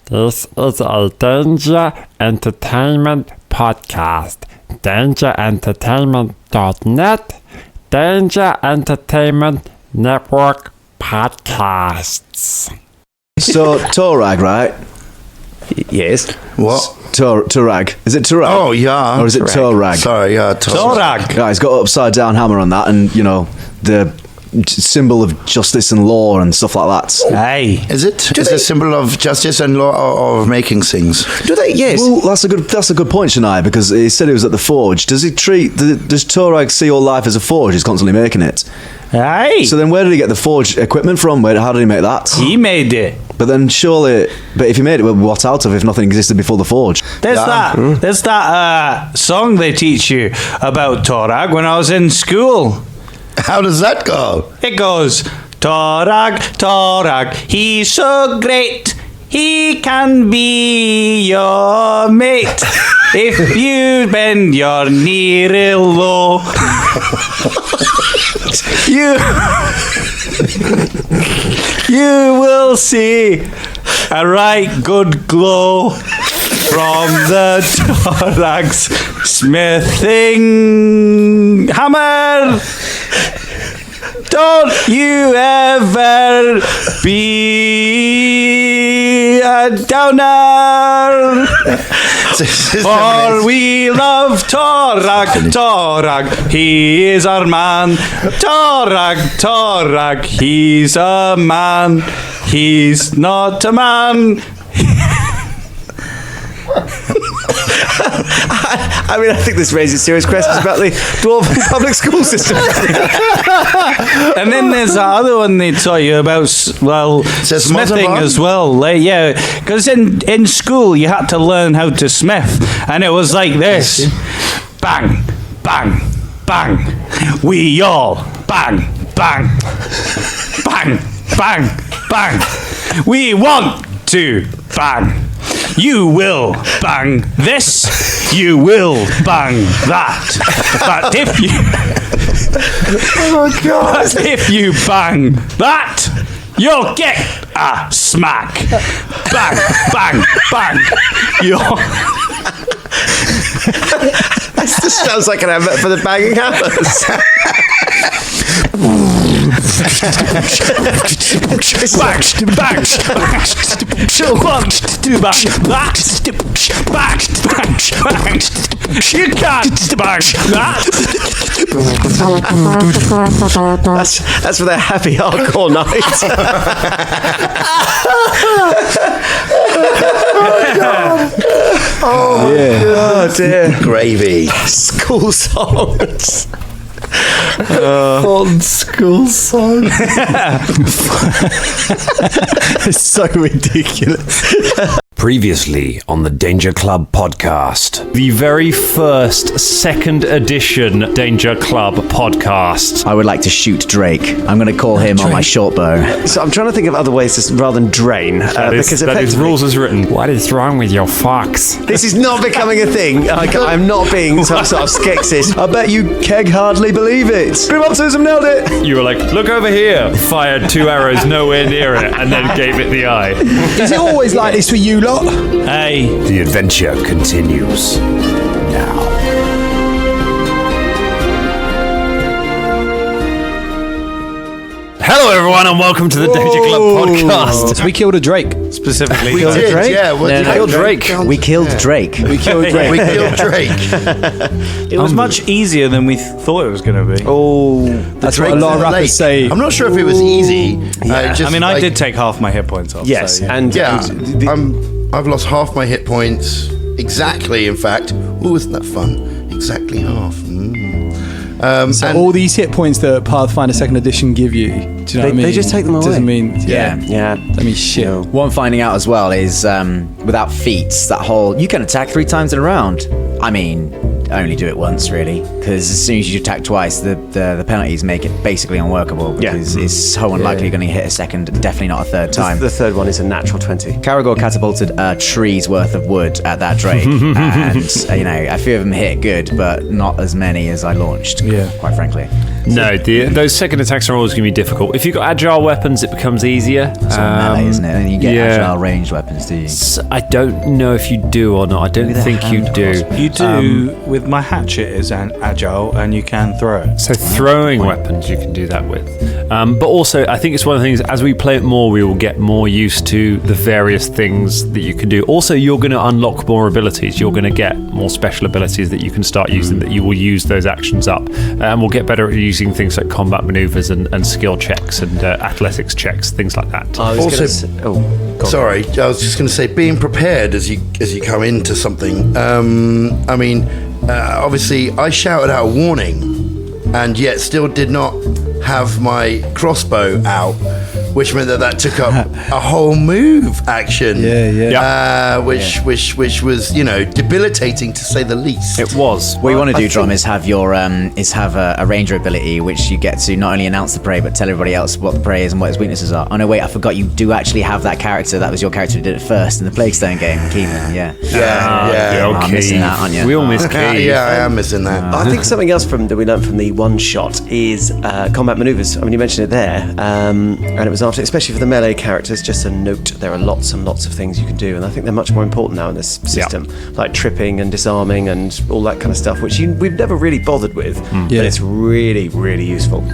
This is a Danger Entertainment podcast. DangerEntertainment.net, Danger Entertainment Network podcasts. So, Torag, right? Yes. What? Torag. Is it Torag? Oh, yeah. Or is it Torag? Sorry, yeah. Torag. Yeah, he's got an upside down hammer on that, and, you know, the symbol of justice and law and stuff like that. Hey. Is it? Is it a symbol of justice and law or of making things? Do they? Yes. Well, that's a good point, Shania, because he said he was at the forge. Does Torag see all life as a forge? He's constantly making it. Hey. So then where did he get the forge equipment from? How did he make that? He made it. But then surely, if he made it, what out of if nothing existed before the forge? There's that song they teach you about Torag when I was in school. How does that go? It goes, Torag, Torag, he's so great, he can be your mate. If you bend your knee real low, you will see a right good glow from the Torag's smithing hammer. Don't you ever be a downer. For we love Torag, Torag, he is our man. Torag, Torag, he's a man. He's not a man. I mean, I think this raises serious questions about the dwarven public school system. And then there's the other one they taught you about, smithing as well. Because in school you had to learn how to smith, and it was like this: bang, bang, bang. We all bang, bang, bang, bang, bang. We want to bang. You will bang this, you will bang that. But if you if you bang that, you'll get a smack. Bang, bang, bang. This just sounds like an advert for the banging hammers. Bang, bang, bang. One, two, bang, that. Bang, bang, bang. You can't bang that. That's for their happy hardcore night. Oh, Yeah. Oh dear. Gravy. School songs. Folton school song. It's so ridiculous. Previously on the Danger Club podcast. The very first second edition Danger Club podcast. I would like to shoot Drake. I'm going to call him on my short bow. So I'm trying to think of other ways to rather than drain. That is rules as written. What is wrong with your fox? This is not becoming a thing. I'm not being some sort of skexist. I bet you keg hardly believe it. Grim Optimism nailed it. You were like, look over here. Fired 2 arrows nowhere near it, and then gave it the eye. Is it always like this for you lot? Hey. The adventure continues now. Hello, everyone, and welcome to the Danger Club podcast. We killed a Drake. Specifically. We did, yeah. What did killed Drake. We killed Drake. We killed Drake. We killed Drake. It was much easier than we thought it was going to be. Oh, that's what a lot of rappers say. I'm not sure if it was easy. I did take half my hit points off. Yes, so, yeah. and I've lost half my hit points. Exactly, in fact. Ooh, isn't that fun? Exactly half. So all these hit points that Pathfinder 2nd Edition give you, do you know what I mean? They just take them away. Doesn't mean, Yeah. I mean, shit. What I'm finding out as well is without feats, that whole you can attack 3 times in a round. I mean, only do it once, really, because as soon as you attack twice, the penalties make it basically unworkable, because it's so unlikely you're going to hit a second, definitely not a third time. the third one is a natural 20. Karagor catapulted a tree's worth of wood at that Drake, and a few of them hit good, but not as many as I launched, quite frankly. No, those second attacks are always going to be difficult. If you've got agile weapons, it becomes easier. It's all melee, isn't it? And you get agile ranged weapons, do you? I don't know if you do or not. I don't think you do. You do with my hatchet is an agile, and you can throw it. So throwing weapons, you can do that with. But also, I think it's one of the things, as we play it more, we will get more used to the various things that you can do. Also, you're going to unlock more abilities. You're going to get more special abilities that you can start using, that you will use those actions up. And we'll get better at using things like combat maneuvers and skill checks and athletics checks, things like that. Sorry, I was just going to say, being prepared as you come into something. Obviously, I shouted out a warning, and yet still did not have my crossbow out, which meant that took up a whole move action. Which was debilitating to say the least. It was. What you want to do, Drum, is have your a ranger ability, which you get to not only announce the prey but tell everybody else what the prey is and what its weaknesses are. Oh no, wait, I forgot. You do actually have that character. That was your character who did it first in the Plaguestone game, Keevan. I'm missing that, aren't you? We all miss Keevan. Yeah, I am missing that. I think something else that we learned from the one shot is combat maneuvers. I mean, you mentioned it there, and it was after, especially for the melee characters. Just a note: there are lots and lots of things you can do, and I think they're much more important now in this system, like tripping and disarming and all that kind of stuff, which we've never really bothered with, but it's really, really useful.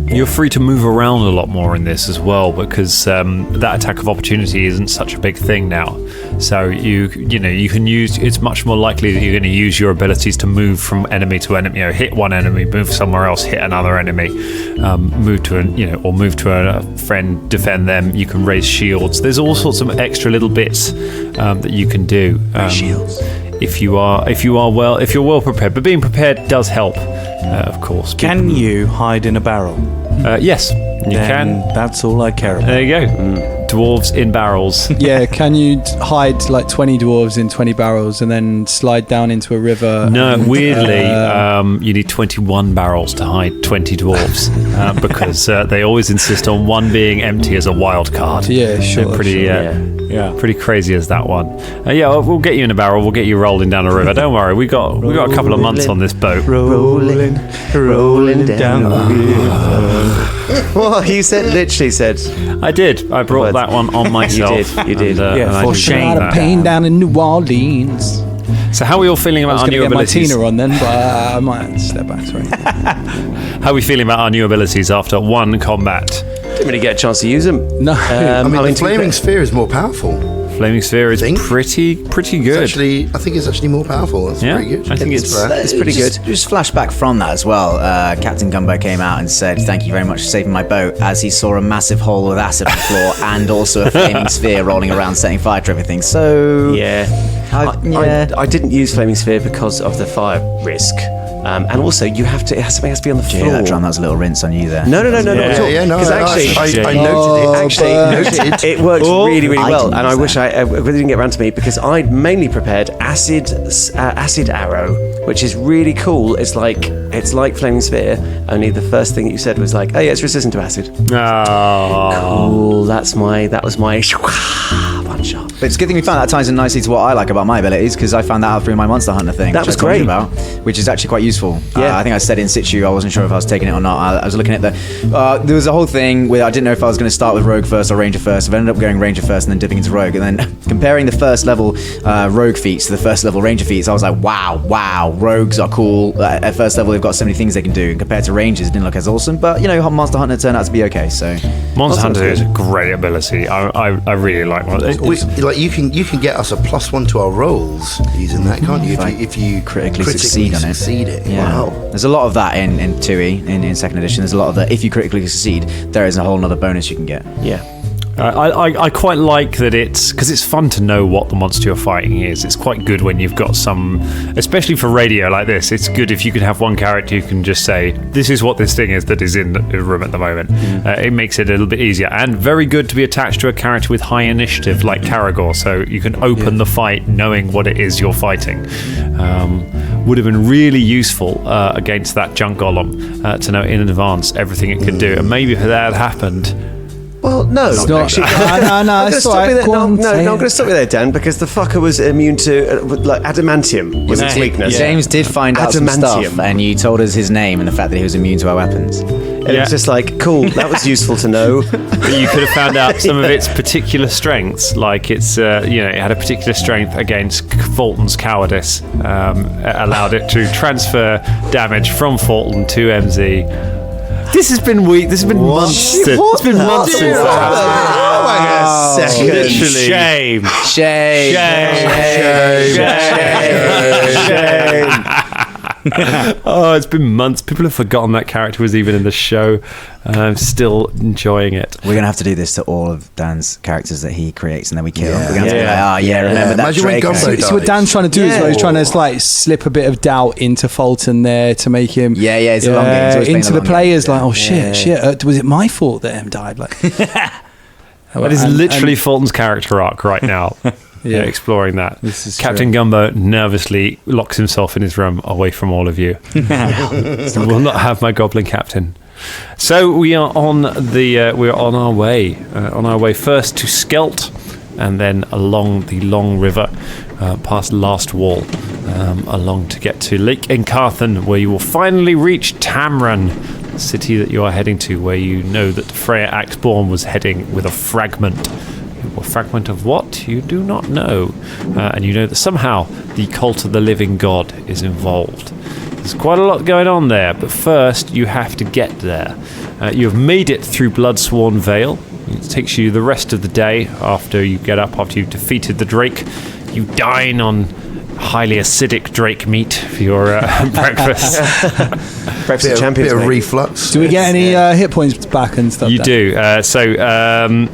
You're free to move around a lot more in this as well, because that attack of opportunity isn't such a big thing now. So you can use. It's much more likely that you're going to use your abilities to move from enemy to enemy. Hit one enemy, move somewhere else, hit another enemy, move to a friend, defend them. You can raise shields. There's all sorts of extra little bits that you can do. Shields. If you're well prepared, but being prepared does help, of course. Can you hide in a barrel? Yes, you can. That's all I care about. There you go. Dwarves in barrels. Yeah, can you hide like 20 dwarves in 20 barrels and then slide down into a river? No, weirdly, you need 21 barrels to hide 20 dwarves because they always insist on one being empty as a wild card. Yeah, sure. They're pretty crazy as that one. We'll get you in a barrel. We'll get you rolling down a river. Don't worry, we got a couple of months on this boat. Rolling down the river. Well, you literally said. I did. I brought that one on myself. You did. For shame. A lot of pain down in New Orleans. So how are we all feeling about our new abilities? I was going to get my Tina on then, but I might step back. Sorry. How are we feeling about our new abilities after one combat? Didn't really get a chance to use them. No. The flaming sphere is more powerful. Flaming sphere is pretty good. I think it's actually more powerful. That's pretty good. I think it's pretty good. Just flashback from that as well. Captain Gumbo came out and said, "Thank you very much for saving my boat," as he saw a massive hole with acid on the floor and also a flaming sphere rolling around, setting fire to everything. So I didn't use flaming sphere because of the fire risk. And also, something has to be on the floor. Yeah, that Drum, that was a little rinse on you there. No, not at all. Because actually, I noted it. It worked really, really well. And I wish I really didn't get around to me, because I mainly prepared acid arrow, which is really cool. It's like flaming sphere. Only the first thing that you said was like, oh yeah, it's resistant to acid. Oh, cool. That was my one shot. But it's a good thing we found that ties in nicely to what I like about my abilities, because I found that out through my Monster Hunter thing. That was great. Which is actually quite useful. Yeah. I think I said in situ, I wasn't sure if I was taking it or not. I was looking at there was a whole thing where I didn't know if I was going to start with Rogue first or Ranger first. I've ended up going Ranger first and then dipping into Rogue. And then comparing the first level Rogue feats to the first level Ranger feats, I was like, wow, Rogues are cool. At first level, they've got so many things they can do. And compared to Rangers, it didn't look as awesome. But, Monster Hunter turned out to be okay. So Monster Hunter is a great ability. I really like one. You can get us a +1 to our rolls using that, can't you? If you critically succeed on it. Yeah. Wow. There's a lot of that in 2E, in second edition. There's a lot of that. If you critically succeed, there is a whole other bonus you can get. Yeah. I quite like that because it's fun to know what the monster you're fighting is. It's quite good when you've got some, especially for radio like this, it's good if you can have one character who can just say, this is what this thing is that is in the room at the moment. It makes it a little bit easier, and very good to be attached to a character with high initiative like Karagor, so you can open the fight knowing what it is you're fighting. Would have been really useful against that junk golem to know in advance everything it could do, and maybe if that had happened, Well, no. No, actually. no, I'm going to it's stop all you right. there. Go on, No, say I'm it. going to stop you there, Dan, because the fucker was immune to like adamantium was its weakness. James did find out some Adamantium. stuff, and you told us his name and the fact that he was immune to our weapons. And it was just like, cool, that was useful to know. But you could have found out some of its particular strengths, like it had a particular strength against Folton's cowardice. It allowed it to transfer damage from Folton to MZ. This has been months since. It's been months since that happened. Literally. Shame. Oh, it's been months. People have forgotten that character was even in the show. I'm still enjoying it. We're going to have to do this to all of Dan's characters that he creates, and then we kill them. We're going to have to be like, remember that Imagine when Drake. Gumbo See what Dan's trying to do is Yeah. he's trying to like slip a bit of doubt into Fulton there to make him it's a long game. It's always been into a the long players game. like, oh shit, was it my fault that M died? Like That is literally Fulton's character arc right now. Exploring that. This is Captain Gumbo nervously locks himself in his room away from all of you. Will not have my goblin captain. So we are on our way first to Skelt, and then along the long river, past Last Wall, along to get to Lake Encarthen, where you will finally reach Tamran, the city that you are heading to, where you know that Freya Axeborn was heading with a fragment. A fragment of what? You do not know. And you know that somehow the cult of the living god is involved. There's quite a lot going on there, but first you have to get there. You have made it through Bloodsworn Vale. It takes you the rest of the day after you get up, after you've defeated the Drake. You dine on highly acidic Drake meat for your breakfast. Breakfast champions, bit of mate. reflux. do we get any hit points back and stuff? You Dan? do.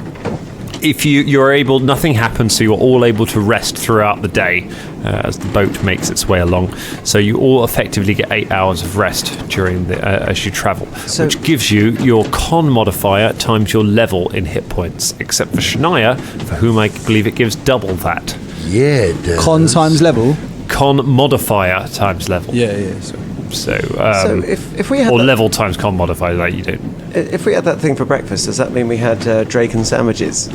If you're able, nothing happens, so you're all able to rest throughout the day as the boat makes its way along. So you all effectively get 8 hours of rest during as you travel, which gives you your con modifier times your level in hit points, except for Shania, for whom I believe it gives double that. Yeah, it does. Con times level. Con modifier times level. Yeah. Sorry. So, So if we had or that, level times con modifier, like you do. if we had that thing for breakfast, does that mean we had Drake and sandwiches?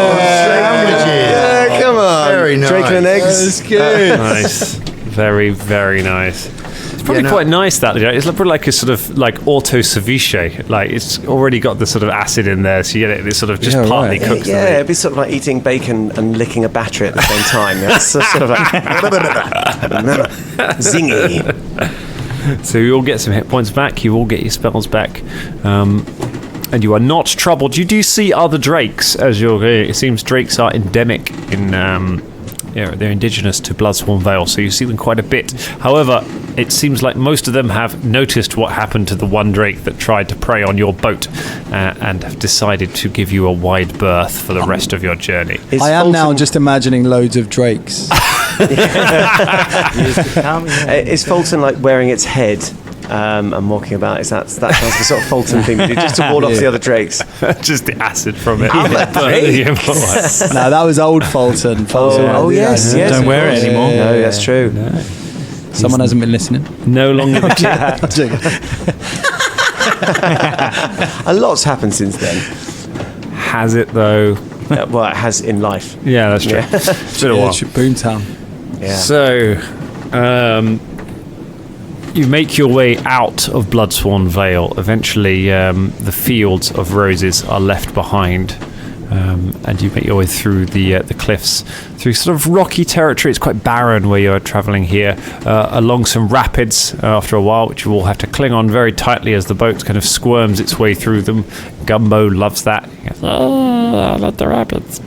Sandwiches. Come on, Very nice. Drake and eggs. good. Nice. Very, very nice. It's probably quite nice that, you know, it's probably like a sort of like auto ceviche. Like it's already got the sort of acid in there, so you get it. It's sort of just partly cooked. Yeah, it'd be sort of like eating bacon and licking a battery at the same time. It's sort of like zingy. So you all get some hit points back. You all get your spells back. And you are not troubled. You do see other drakes as you're going. It seems drakes are endemic in they're indigenous to Bloodsworn Vale, so you see them quite a bit. However, it seems like most of them have noticed what happened to the one drake that tried to prey on your boat and have decided to give you a wide berth for the rest of your journey. I am now just imagining loads of drakes. Is Folton like wearing its head and walking about? Is that sounds like a sort of Folton thing to do, just to ward off the other drakes? Just the acid from it. I'm a drake. No, that was old Fulton. Yes. Don't wear it anymore. No, that's true. Someone hasn't been listening. No longer. A lot's happened since then. Has it though? Well, it has in life. Yeah, that's true. It's been a while. Boomtown. Yeah. So, you make your way out of Bloodsworn Vale. Eventually, the fields of roses are left behind, and you make your way through the cliffs, through sort of rocky territory. It's quite barren where you're travelling here, along some rapids after a while, which you will have to cling on very tightly as the boat kind of squirms its way through them. Gumbo loves that. He goes, I love the rapids.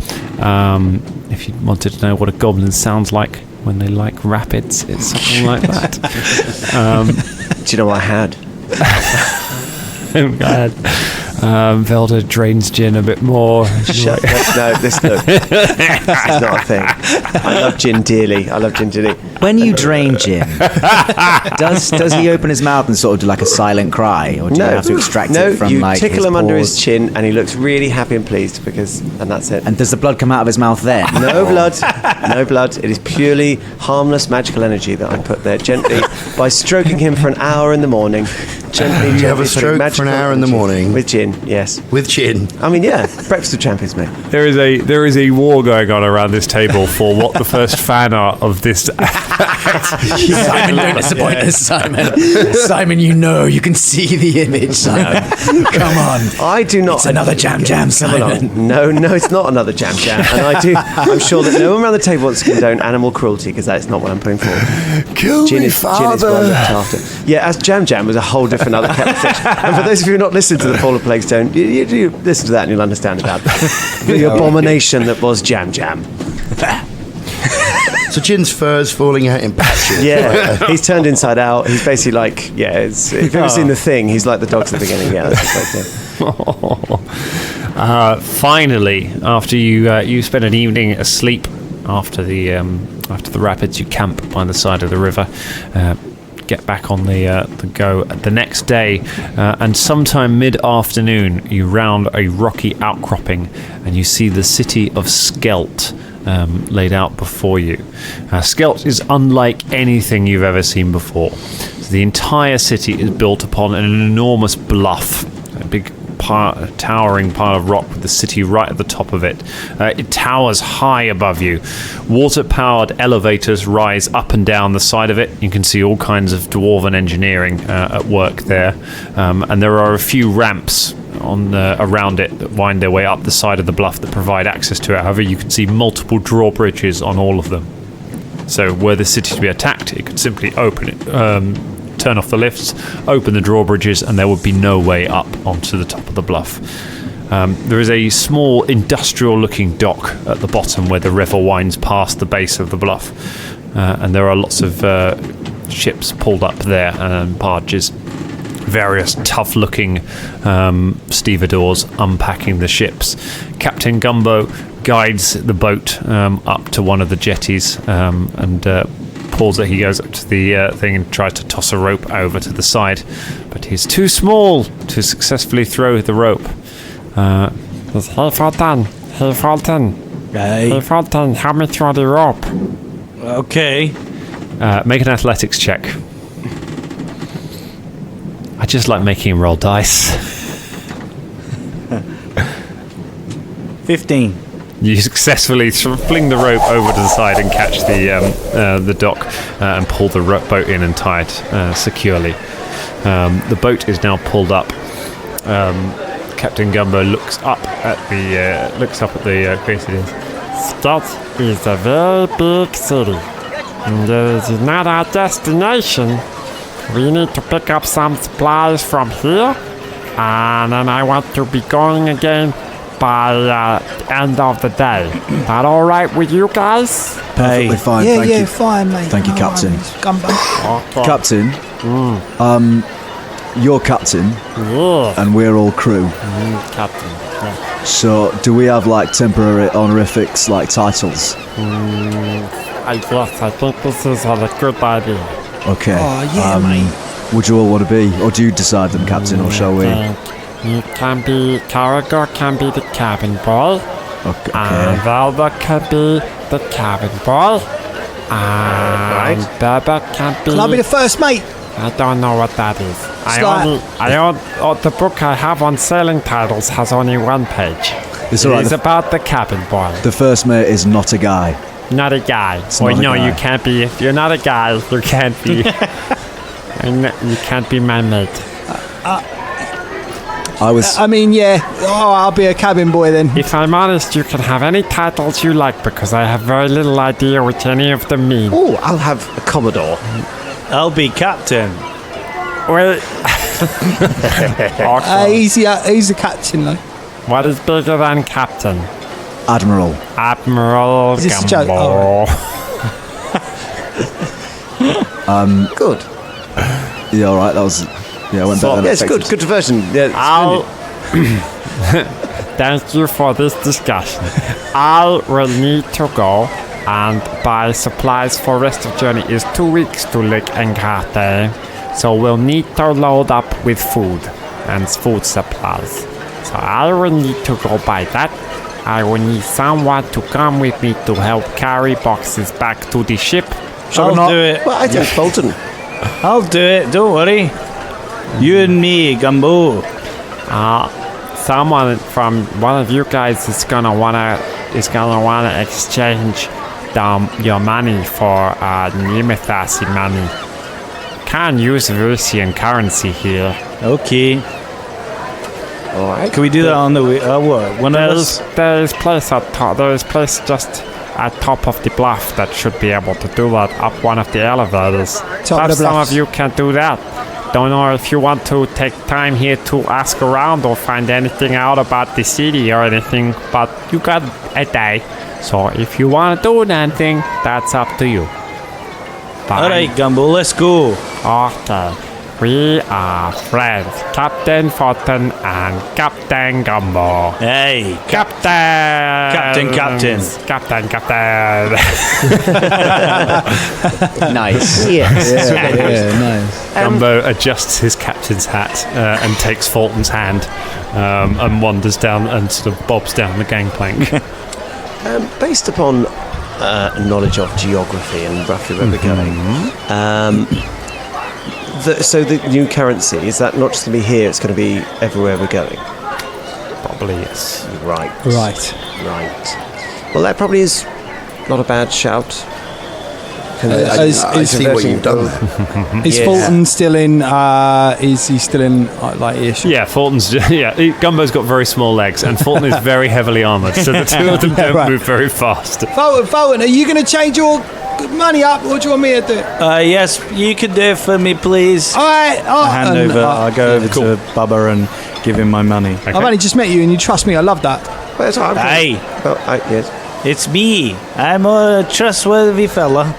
If you wanted to know what a goblin sounds like when they like rapids, it's something like that. Do you know what I had? I'm glad. Velder drains gin a bit more. Shut up. No, this is not a thing. I love gin dearly. When you drain gin, does he open his mouth and sort of do like a silent cry, or do you have to extract it from you like tickle his him under his pores? chin, and he looks really happy and pleased and that's it. And does the blood come out of his mouth then? No blood. No blood. It is purely harmless magical energy that I put there gently by stroking him for an hour in the morning. Gently, You have a putting stroke magic for an on hour it in the with gin. morning. With gin, yes. With gin. I mean, yeah, breakfast of champions, mate. There is a war going on around this table for what the first fan art of this. Simon, don't disappoint us, Simon. Simon, you can see the image, Simon. Come on. I do not. It's another jam, Simon. No, it's not another jam. And I'm sure that no one around the table wants to condone animal cruelty because that's not what I'm putting forward. Kill Gin me, is well looked father. after. Yeah, as Jam was a whole different other conversation. And for those of you who are not listening to the Polar Plague Stone, you listen to that and you'll understand about the abomination that was Jam. So Gin's fur's falling out in patches. Yeah, he's turned inside out. He's basically like, if you've ever seen The Thing, he's like the dogs at the beginning. Yeah, that's right. Finally, after you spend an evening asleep after the rapids, you camp by the side of the river. Get back on the go the next day, and sometime mid-afternoon you round a rocky outcropping and you see the city of Skelt laid out before you. Skelt is unlike anything you've ever seen before. The entire city is built upon an enormous bluff, a big towering pile of rock with the city right at the top of it. It towers high above you. Water-powered elevators rise up and down the side of it. You can see all kinds of dwarven engineering at work there. And there are a few ramps around it that wind their way up the side of the bluff that provide access to it. However, you can see multiple drawbridges on all of them. So were the city to be attacked, it could simply open it, turn off the lifts, open the drawbridges, and there would be no way up onto the top of the bluff. There is a small industrial-looking dock at the bottom where the river winds past the base of the bluff, and there are lots of ships pulled up there and barges. Various tough-looking stevedores unpacking the ships. Captain Gumbo guides the boat up to one of the jetties and pulls it. He goes up to the thing and tries to toss a rope over to the side, but he's too small to successfully throw the rope. Hey, Folton. Hey, Folton. Hey, Folton, help me throw the rope. Okay. Make an athletics check. I just like making him roll dice. 15. You successfully fling the rope over to the side and catch the dock and pull the boat in and tie it securely. The boat is now pulled up. Captain Gumbo looks up at the city. Skelt is a very big city. And this is not our destination. We need to pick up some supplies from here, and then I want to be going again by end of the day. That all right with you guys? Perfectly fine. Yeah, thank you. fine, mate. Thank you, No Captain. worries. Gumbo. Okay. Captain, you're captain, Yeah, and we're all crew. Captain. Yeah. So, do we have like temporary honorifics, like titles? I think this is a good idea. Okay. Oh, yeah, mate. Would you all want to be, or do you decide them, Captain, or shall we? You can be, Karagor can be the cabin boy, and Velder can be the cabin boy, and Bubba can be... Can I be the first mate? I don't know what that is. The book I have on sailing titles has only one page. It's all right. It's about the cabin boy. The first mate is not a guy. Not a guy. not a guy. You can't be. If you're not a guy, you can't be. You can't be my mate. I mean, yeah. Oh, I'll be a cabin boy then. If I'm honest, you can have any titles you like because I have very little idea which any of them mean. Oh, I'll have a Commodore. I'll be captain. Well, He's the captain, though. what is bigger than captain? Admiral. Admiral Is this a Gumbo. joke? Oh, Good. Yeah, all right. That was. Yeah, I went better than Yes, expected. good version. Yeah, I'll. Thank you for this discussion. I will need to go and buy supplies for rest of journey. Is 2 weeks to Lake Encarte, so we'll need to load up with food and food supplies. So I will need to go buy that. I will need someone to come with me to help carry boxes back to the ship. I'll do it. Well, I think Folton. I'll do it. Don't worry. You and me, Gumbo. Someone from one of you guys is gonna wanna exchange your money for Nemethasi money. Can't use Russian currency here. Okay. All right. Can we do that on the way? What? One of us? There is place at top. There is place just at top of the bluff that should be able to do that up one of the elevators. Perhaps some of you can do that. Don't know if you want to take time here to ask around or find anything out about the city or anything, but you got a day. So if you want to do anything, that's up to you. Fine. All right, Gumbo, let's go. Okay. We are friends, Captain Folton and Captain Gumbo. Hey, Captain. Nice. Yeah, nice. Gumbo adjusts his captain's hat and takes Folton's hand and wanders down and sort of bobs down the gangplank. Based upon knowledge of geography and roughly where we're going, so the new currency, is that not just going to be here, it's going to be everywhere we're going? Probably yes. Right. Well, that probably is not a bad shout. I see what you've done there. Is Folton still in? Is he still in like earshot? Yeah, Fulton's. Gumbo's got very small legs, and Folton is very heavily armoured, so the two of them don't move very fast. Folton, are you going to change your money up, or do you want me to do it? Yes, you can do it for me, please. All right. I'll go over to Bubba and give him my money. I've only just met you, and you trust me. I love that. Hey, yes. it's me. I'm a trustworthy fella.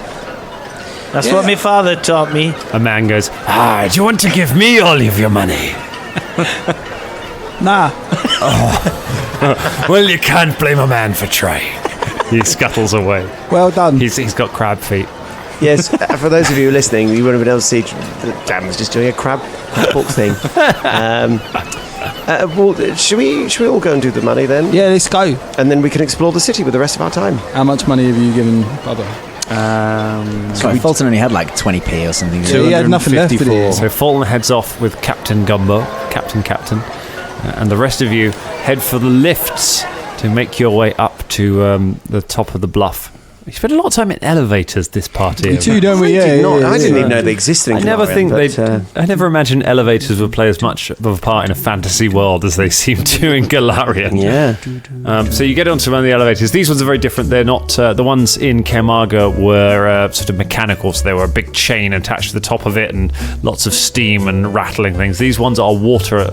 That's what my father taught me. A man goes, do you want to give me all of your money? Nah. Well, you can't blame a man for trying. He scuttles away. Well done. He's got crab feet. Yes, for those of you listening, you wouldn't have been able to see Dan was just doing a crab walk thing. Well, should we all go and do the money then? Yeah, let's go. And then we can explore the city with the rest of our time. How much money have you given Bubba? Sorry, Folton only had like 20p or something. He had nothing left, did he? So Folton heads off with Captain Gumbo, Captain, and the rest of you head for the lifts to make your way up to the top of the bluff. We spend a lot of time in elevators this party. We do, don't we? I didn't even know they existed. I never imagined elevators would play as much of a part in a fantasy world as they seem to in Galarian. Yeah. So you get onto one of the elevators. These ones are very different. They're not the ones in Camarga were sort of mechanical, so they were a big chain attached to the top of it and lots of steam and rattling things. These ones are water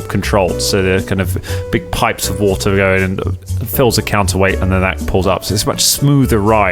controlled, so they're kind of big pipes of water going and fills a counterweight, and then that pulls up. So it's a much smoother ride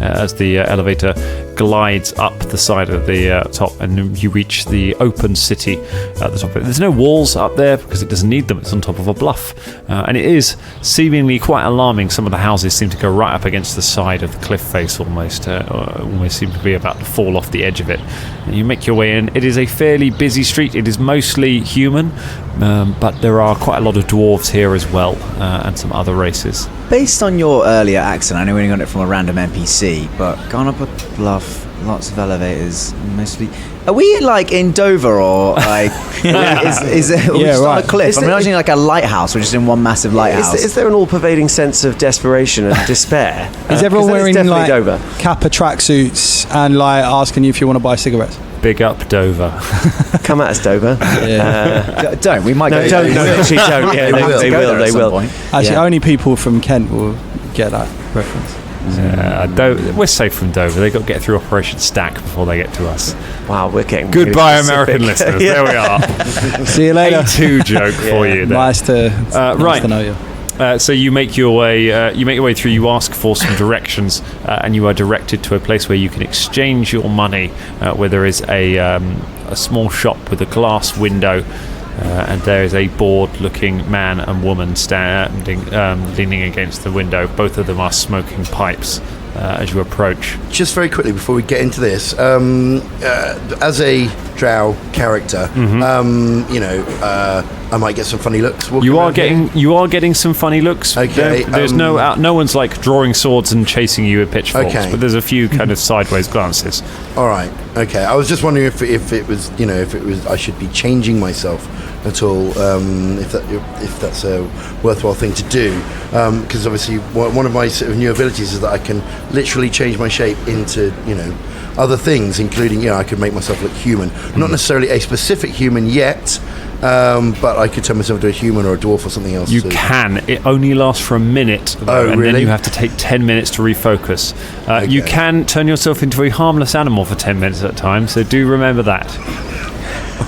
as the elevator glides up the side of the top, and you reach the open city at the top of it. There's no walls up there because it doesn't need them. It's on top of a bluff, and it is seemingly quite alarming. Some of the houses seem to go right up against the side of the cliff face, almost seem to be about to fall off the edge of it. And you make your way in. It is a fairly busy street. It is mostly human, but there are quite a lot of dwarves here as well, and some other races. Based on your earlier accent, I know we only got it from a random NPC, but gone up a bluff, lots of elevators, mostly. Are we like in Dover or like? is it just on a cliff? I'm imagining like a lighthouse, we're just in one massive lighthouse. Is there an all-pervading sense of desperation and despair? Is everyone wearing like Dover. Kappa tracksuits and like asking you if you want to buy cigarettes? Big up Dover. Come at us, Dover. Don't. We might go. Don't. Actually, don't. Yeah, they will. Actually, only people from Kent will get that reference. We're safe from Dover. They got to get through Operation Stack before they get to us. Wow, we're getting goodbye, really American listeners. There we are. See you later. A2 joke for you. There. Nice to know you. So you make your way through. You ask for some directions, and you are directed to a place where you can exchange your money. Where there is a small shop with a glass window, and there is a bored-looking man and woman standing, leaning against the window. Both of them are smoking pipes. as you approach. Just very quickly before we get into this, as a drow character, I might get some funny looks. You are getting some funny looks. Okay, there's no one's like drawing swords and chasing you with pitchforks, but there's a few kind of sideways glances. All right. Okay. I was just wondering if it was I should be changing myself at all, if that's a worthwhile thing to do, because obviously one of my sort of new abilities is that I can literally change my shape into other things, including I could make myself look human, not necessarily a specific human yet, but I could turn myself into a human or a dwarf or something else. You can. It only lasts for a minute, though, and really? then you have to take 10 minutes to refocus. You can turn yourself into a harmless animal for 10 minutes at a time, so do remember that.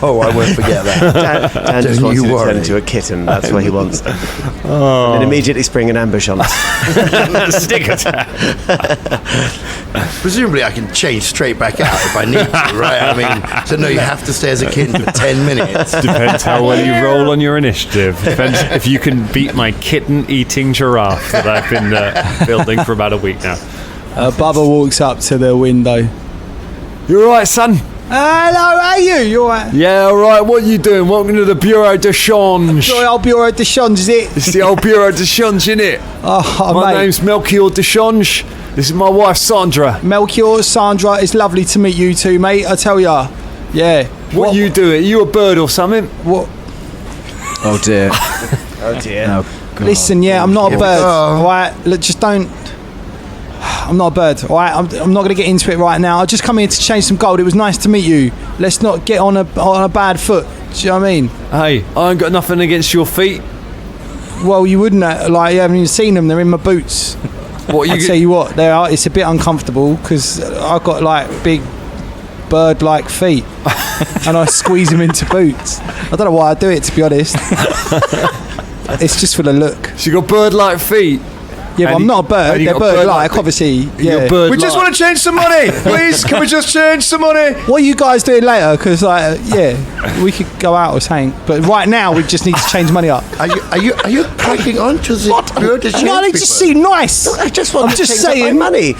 Oh, I won't forget that. Dan just wants to turn into a kitten. That's what he wants. And then immediately spring an ambush on us. Stick attack. Presumably I can change straight back out if I need to, right? I mean, so no, you have to stay as a kitten for 10 minutes. Depends how well you roll on your initiative. Depends if you can beat my kitten-eating giraffe that I've been building for about a week now. Bubba walks up to the window. You alright, son? Hello, how are you? You alright? Yeah, alright. What are you doing? Welcome to the Bureau de Change. The old Bureau de Change, is it? It's the old Bureau de Change, innit? My name's Macleod de Change. This is my wife, Sandra. Melchior, Sandra, it's lovely to meet you two, mate, I tell ya. Yeah. What are you doing? Are you a bird or something? What? Oh dear. Oh dear. Oh, God. Listen, I'm not a bird. Alright, look, just don't. I'm not a bird, alright? I'm not going to get into it right now. I just come here to change some gold. It was nice to meet you. Let's not get on a bad foot. Do you know what I mean? Hey, I ain't got nothing against your feet. Well, you wouldn't. You haven't even seen them. They're in my boots. What you? I tell you what, they are. It's a bit uncomfortable because I've got like big bird-like feet, and I squeeze them into boots. I don't know why I do it, to be honest. It's just for the look. So you got bird-like feet. Yeah, but I'm not a bird. They're bird-like, obviously. Yeah. We just want to change some money, please. Can we just change some money? What are you guys doing later? Because we could go out or something. But right now, we just need to change money up. Are you cracking on to the No, they just seem nice. I just want I'm to just change up saying. my money.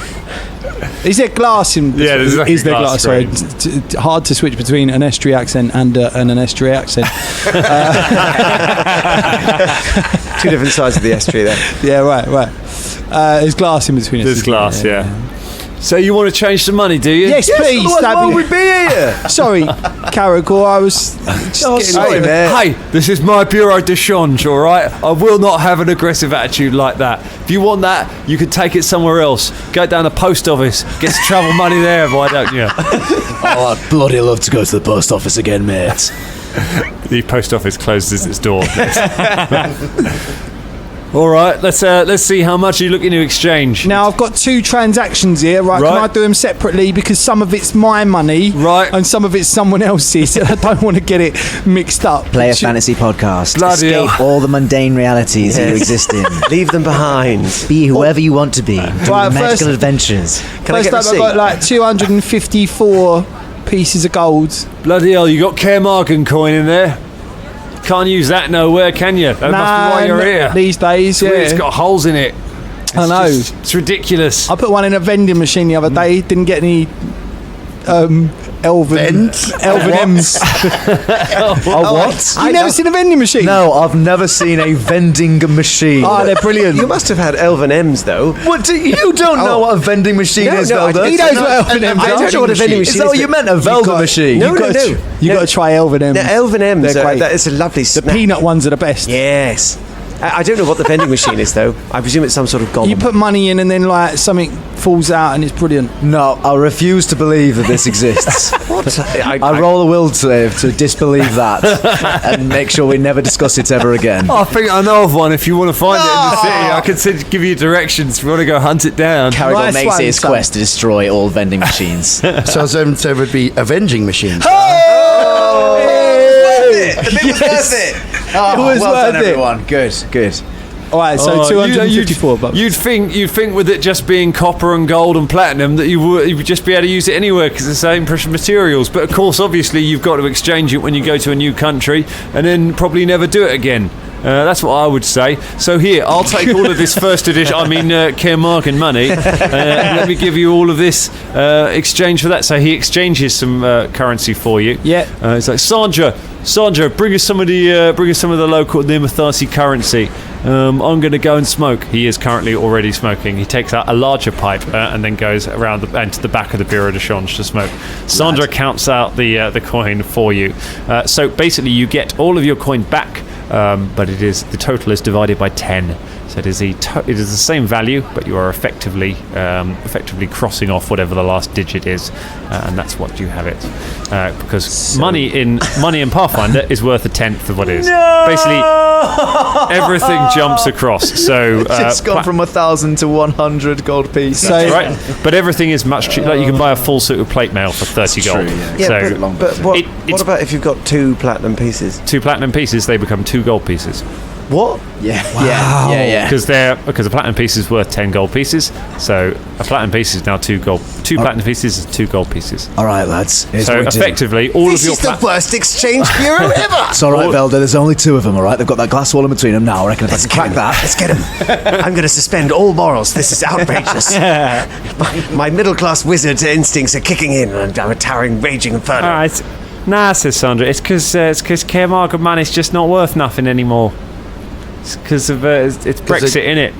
Is there glass in? Yeah, there's exactly is there glass? Sorry, screen. it's hard to switch between an estuary accent and an estuary accent. Two different sides of the estuary there. Yeah, right. There's glass in between us. There's glass, yeah. So you want to change some money, do you? Yes, please. Why would we be here? Sorry, Karagor, I was just getting Hey, this is my Bureau de Change, all right? I will not have an aggressive attitude like that. If you want that, you can take it somewhere else. Go down the post office, get some travel money there, why don't you? Oh, I'd bloody love to go to the post office again, mate. The post office closes its door. All right, let's see how much you're looking to exchange. Now, I've got two transactions here, right? Can I do them separately? Because some of it's my money, right, and some of it's someone else's. I don't want to get it mixed up. Play a fantasy podcast. Bloody Escape hell. all the mundane realities that you exist in. Leave them behind. Be whoever you want to be. Do Right, magical adventures. Can I get First up, I've got like 254 pieces of gold. Bloody hell, you got Carmarthen coin in there? Can't use that nowhere, can you? That must be why you're here. These days, yeah. It's got holes in it. I know. It's ridiculous. I put one in a vending machine the other day. Didn't get any elven M's. What? You never seen a vending machine? No, I've never seen a vending machine. Oh, they're brilliant. You must have had elven M's though. What? You don't know what a vending machine is, Velder? He knows what elven M's I are. don't know what a vending machine Is that what you meant? A Velder machine? No. You got to try elven M's. The elven M's. They're great. That is a lovely The snack. peanut ones are the best. Yes. I don't know what the vending machine is though. I presume it's some sort of goblin. You put money in and then like something falls out and it's brilliant. No, I refuse to believe that this exists. What? I roll a will save to disbelieve that and make sure we never discuss it ever again. I think I know of one. If you want to find it in the city, I can give you directions if you want to go hunt it down. Karagor Nice makes one, it his son. quest to destroy all vending machines. So it would be avenging machines. The bit was worth it. Oh, It was well worth done, it. everyone. Good. All right, so 254 bucks. You'd think with it just being copper and gold and platinum that you would just be able to use it anywhere because it's the same precious materials. But of course, obviously, you've got to exchange it when you go to a new country and then probably never do it again. That's what I would say. So here, I'll take all of this first edition, Caremark money. Let me give you all of this exchange for that. So he exchanges some currency for you. Yeah. It's like, Sandra, bring us some of the local Nimitharsi currency. I'm going to go and smoke. He is currently already smoking. He takes out a larger pipe and then goes around and to the back of the Bureau de Change to smoke. Sandra counts out the coin for you. So basically, you get all of your coin back, but the total is divided by 10. So it is the same value, but you are effectively crossing off whatever the last digit is, and that's what you have it. Because money in Pathfinder is worth a tenth of what it is. No! Basically, everything jumps across. So it's just gone from 1,000 to 100 gold pieces. That's right. But everything is much cheaper. Like you can buy a full suit of plate mail for 30 gold. True, yeah. But what about if you've got 2 platinum pieces? 2 platinum pieces, they become 2 gold pieces. What? Yeah. Wow. Yeah. Because the platinum piece is worth 10 gold pieces, so a platinum piece is now 2 gold. 2 platinum pieces is 2 gold pieces. All right, lads. So effectively, all this of your is the worst exchange bureau ever. It's all right, Velder. There's only 2 of them. All right, they've got that glass wall in between them now. I reckon if I can crack that, let's get him. I'm going to suspend all morals. This is outrageous. My middle-class wizard instincts are kicking in, and I'm a towering, raging inferno. All right. Nah, says Sandra. It's because Caremark money's just not worth nothing anymore. It's because of it's Brexit, innit?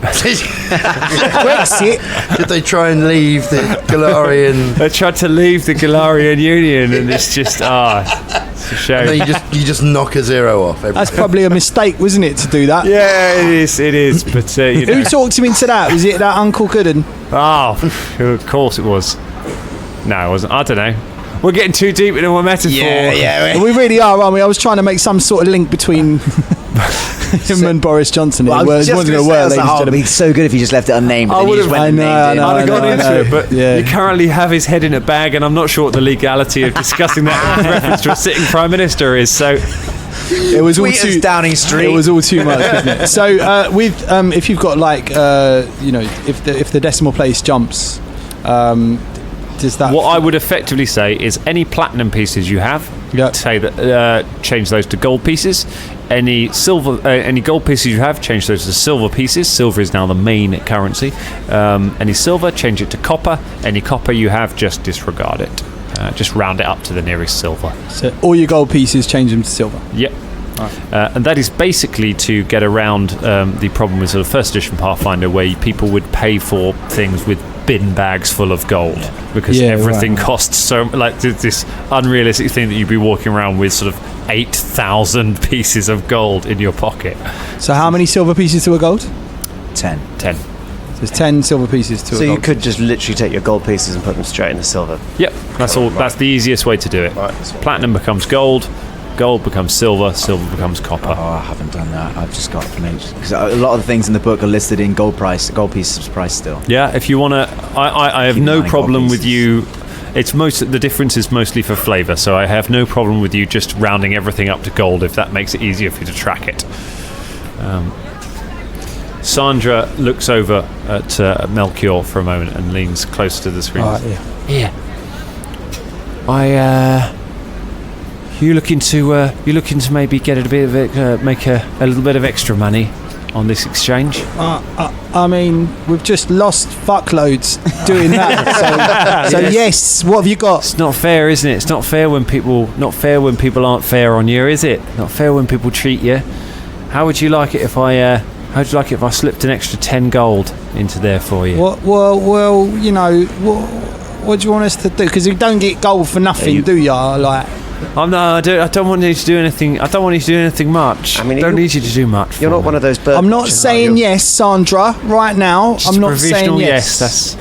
Brexit. Did they try and leave the Galarian? They tried to leave the Galarian Union, and it's just it's a shame. And then you just knock a 0 off. That's probably a mistake, wasn't it, to do that? Yeah, it is. But who talked him into that? Was it that Uncle Gooden? Oh, of course it was. No, it wasn't. I don't know. We're getting too deep into a metaphor. Yeah. We really are, aren't we? I was trying to make some sort of link between him and Boris Johnson. Well, it wasn't going to work. It'd be so good if you just left it unnamed. I would have. I'd have gone into it, but you currently have his head in a bag, and I'm not sure what the legality of discussing that in reference to a sitting prime minister is. So. It was all too Downing Street. It was all too much, wasn't it? So if you've got if the decimal place jumps, does that? What I would effectively say is any platinum pieces you have, say that change those to gold pieces. Any gold pieces you have, change those to silver pieces. Silver is now the main currency. Any silver, change it to copper. Any copper you have, just disregard it. Just round it up to the nearest silver. So all your gold pieces, change them to silver. Yep. Right. And that is basically to get around the problem with sort of first edition Pathfinder, where people would pay for things with bin bags full of gold because everything costs so, like this unrealistic thing that you'd be walking around with sort of 8,000 pieces of gold in your pocket. So how many silver pieces to a gold? 10. There's 10 silver pieces to a gold. So you could just literally take your gold pieces and put them straight in the silver. Yep, that's all. Right. That's the easiest way to do it. Right, platinum becomes gold. Gold becomes silver, silver becomes copper. Oh, I haven't done that. I've just got because a lot of the things in the book are listed in gold pieces price still. Yeah, if you want to, I have no problem with you. The difference is mostly for flavour, so I have no problem with you just rounding everything up to gold if that makes it easier for you to track it. Sandra looks over at Melchior for a moment and leans close to the screen. Yeah. You looking to maybe get a bit of make a little bit of extra money on this exchange? I mean, we've just lost fuckloads doing that. So yes, what have you got? It's not fair, isn't it? It's not fair when people aren't fair on you, is it? Not fair when people treat you. How would you like it if I slipped an extra 10 gold into there for you? Well, you know, what do you want us to do? Because you don't get gold for nothing, do you? Like. I don't want you to do anything. I don't want you to do anything much. I don't need you to do much. You're not one of those birds. I'm not saying yes, Sandra. Right now, I'm not saying yes.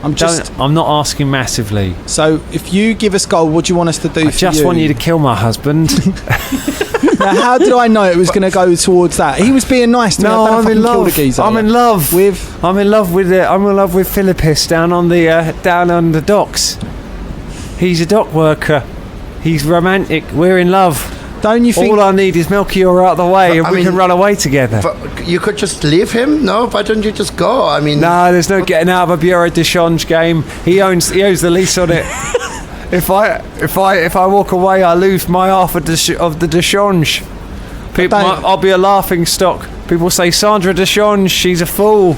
I'm not asking massively. So, if you give us gold, what do you want us to do? I just want you to kill my husband. Now, how did I know it was going to go towards that? He was being nice to me. I'm in love. I'm in love with Philippus down on the docks. He's a dock worker. He's romantic. We're in love. Don't you think? All I need is Melchior out the way, and we can run away together. You could just leave him. No, why don't you just go? I mean, no, there's no getting out of a Bureau de Change game. He owns the lease on it. If I walk away, I lose my half of the de Change. People, I'll be a laughing stock. People say Sandra Deshon, she's a fool.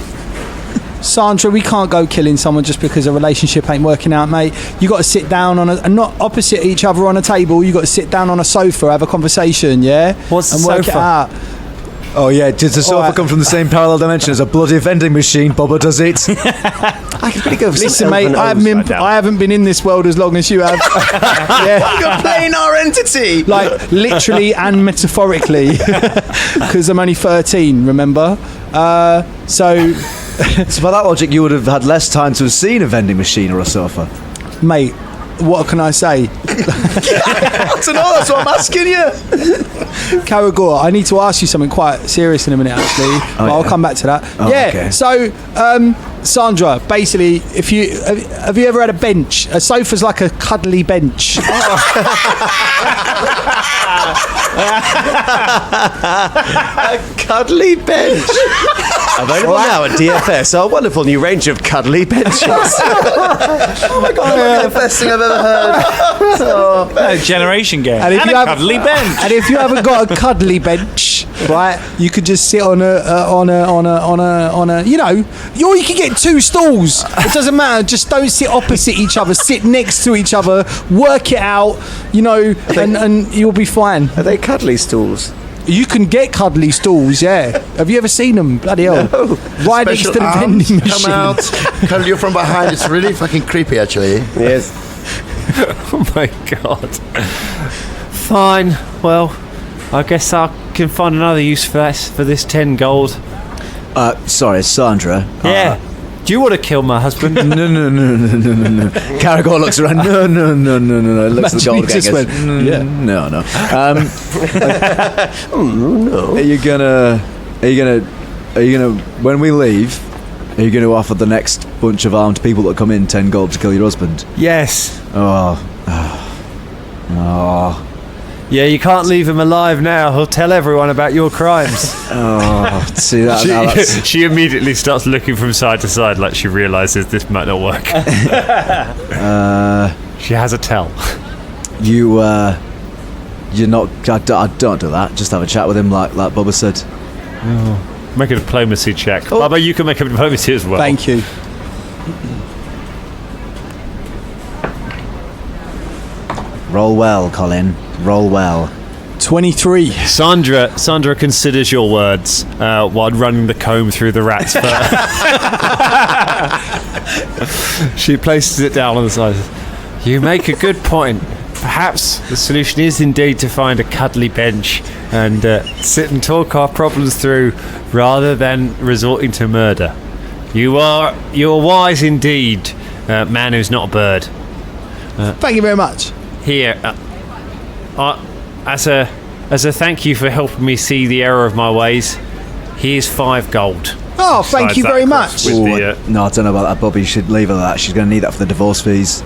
Sandra, we can't go killing someone just because a relationship ain't working out, mate. You got to sit down and not opposite each other on a table. You got to sit down on a sofa, have a conversation, yeah, What's and the work sofa? it out. Oh yeah, does the sofa come from the same parallel dimension as a bloody vending machine? Bubba does it. I could really go for Listen, some mate, elven I haven't been in this world as long as you have. Yeah. You're playing our entity. Like literally and metaphorically, because I'm only 13. Remember, so. So by that logic, you would have had less time to have seen a vending machine or a sofa. Mate, what can I say? I don't know, that's what I'm asking you. Karagor, I need to ask you something quite serious in a minute, actually. But I'll come back to that. Okay. So, Sandra, basically, if you have you ever had a bench? A sofa's like a cuddly bench. A cuddly bench. Available now at DFS, our wonderful new range of cuddly benches. Oh my god, that's the best thing I've ever heard. Generation game. And if And you a have- cuddly bench. And if you haven't got a cuddly bench, right, you could just sit on a you know, or you could get two stools. It doesn't matter. Just don't sit opposite each other. Sit next to each other. Work it out, you know, and you'll be fine. Are they cuddly stools? You can get cuddly stools, yeah. Have you ever seen them? Bloody hell. No. Right next to the vending machine. Come out, cuddle you from behind. It's really fucking creepy, actually. Yes. Oh my god. Fine. Well, I guess I can find another use for this 10 gold. Sorry, Sandra. Yeah. Do you want to kill my husband? No. Karagor looks around. No. Looks at the gold Imagine he just again. went, yeah. No. No. Are you gonna? When we leave, are you gonna offer the next bunch of armed people that come in 10 gold to kill your husband? Yes. Oh. Yeah, you can't leave him alive now. He'll tell everyone about your crimes. See that? Now that's, She immediately starts looking from side to side like she realises this might not work. She has a tell. you're not. I don't do that. Just have a chat with him, like Bubba said. Make a diplomacy check. Bubba, you can make a diplomacy as well. Thank you. Roll well, Colin. Roll well. 23. Sandra considers your words while running the comb through the rat's fur. She places it down on the side. You make a good point. Perhaps the solution is indeed to find a cuddly bench and sit and talk our problems through rather than resorting to murder. You're wise indeed, man who's not a bird. Thank you very much. Here, as a thank you for helping me see the error of my ways, here's 5 gold. Oh, thank Besides you that very cost much. with the, No, I don't know about that, Bubba. You should leave her that. She's going to need that for the divorce fees.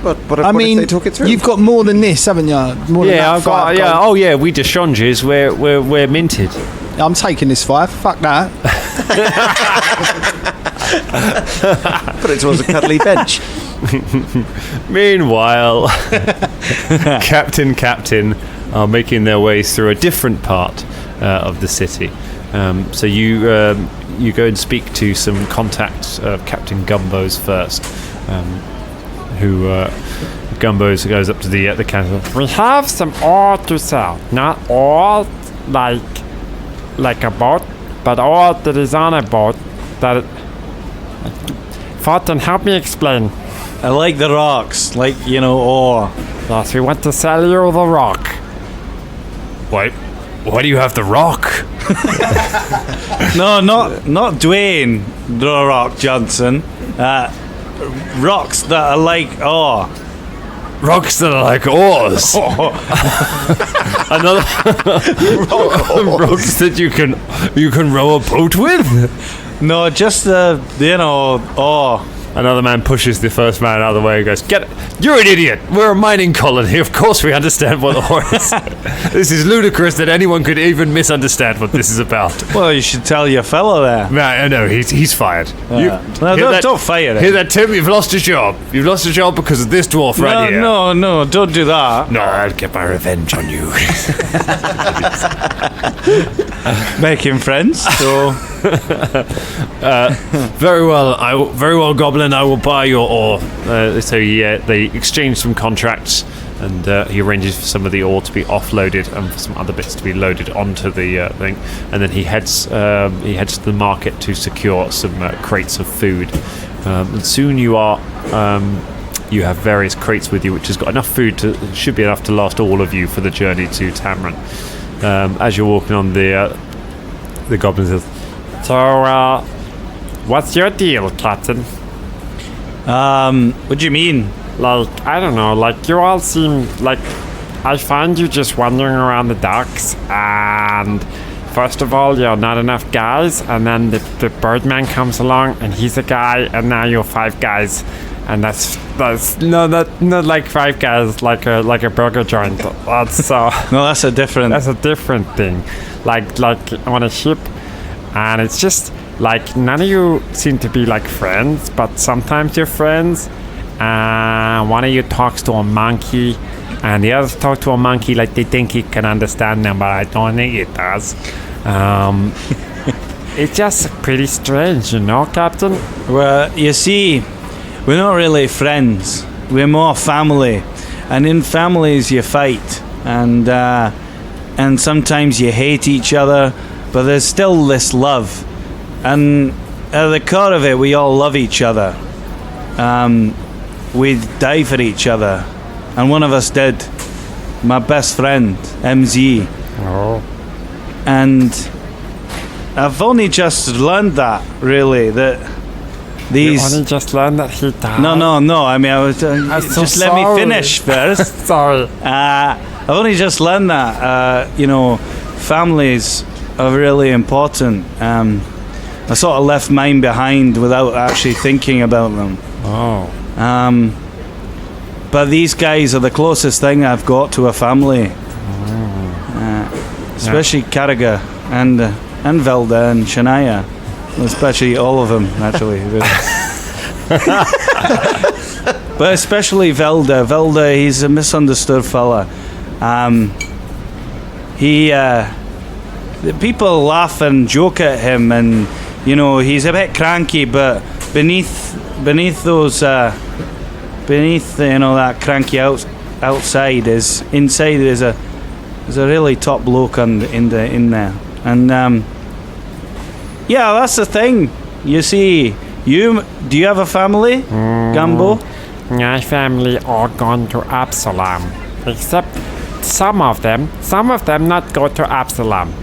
But I what mean, if they talk it through? you've got more than this, haven't you? More than yeah, that I've got 5 yeah. gold. Oh yeah, we Deshonges, we're minted. I'm taking this 5. Fuck that. Put it towards a cuddly bench. Meanwhile, Captain are making their ways through a different part of the city. So you go and speak to some contacts of Captain Gumbo's first, who Gumbo's goes up to the counter. We have some ore to sell. Not all like a boat, but all that is on a boat. That Folton, help me explain. I like the rocks, like, you know, ore. Yes, we want to sell you the rock. Why do you have the rock? No, not Dwayne the Rock Johnson. Rocks that are like ore. Rocks that are like oars. Another rocks that you can row a boat with. No, just the, you know, ore. Another man pushes the first man out of the way and goes, "Get it! You're an idiot! We're a mining colony. Of course we understand what the war is. This is ludicrous that anyone could even misunderstand what this is about." Well, you should tell your fellow there. No, he's fired. Don't fire him. Hear that, Tim? You've lost your job. You've lost your job because of this dwarf right here. No, don't do that. No, I'll get my revenge on you. Making friends. So. Very well, Goblin. I will buy your ore. So they exchange some contracts, and he arranges for some of the ore to be offloaded and for some other bits to be loaded onto the thing. And then he heads to the market to secure some crates of food. And soon you have various crates with you, which has got enough food should be enough to last all of you for the journey to Tamron. As you're walking on, the Goblin says, So, what's your deal, Captain? What do you mean? Like, I don't know, like, you all seem like... I find you just wandering around the docks, and first of all, you're not enough guys, and then the Birdman comes along, and he's a guy, and now you're 5 guys. And that's not like 5 guys, like a burger joint. That's no, that's a different thing. Like on a ship, and it's just like none of you seem to be like friends, but sometimes you're friends. One of you talks to a monkey, and the others talk to a monkey like they think he can understand them, but I don't think it does. It's just pretty strange, you know, Captain? Well, you see, we're not really friends. We're more family, and in families you fight, and sometimes you hate each other, but there's still this love, and at the core of it, we all love each other. We die for each other, and one of us did. My best friend, MZ. Oh. And I've only just learned that, really, that these... You only just learned that he died? No. I mean, I was just so let me finish first. Sorry. I've only just learned that, families are really important. I sort of left mine behind without actually thinking about them. Oh. But these guys are the closest thing I've got to a family. Especially Karagor and Velder and Shania. Especially all of them, actually. But especially Velder. Velder, he's a misunderstood fella. People laugh and joke at him, and he's a bit cranky. But beneath that cranky outside is inside. There's a really top bloke in there, and that's the thing. You see, do you have a family, Gumbo? My family all gone to Absalom, except some of them not go to Absalom.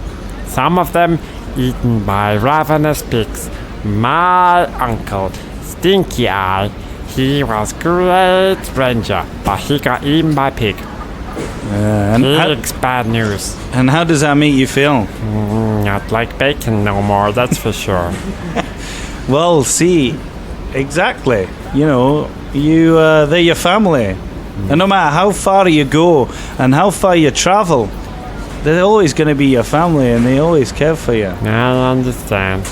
Some of them eaten by ravenous pigs. My uncle, Stinky Eye, he was great ranger, but he got eaten by pig. Pig's bad news. And how does that make you feel? Not like bacon no more, that's for sure. Well, see, exactly. They're your family. And no matter how far you go and how far you travel, they're always going to be your family, and they always care for you. I understand.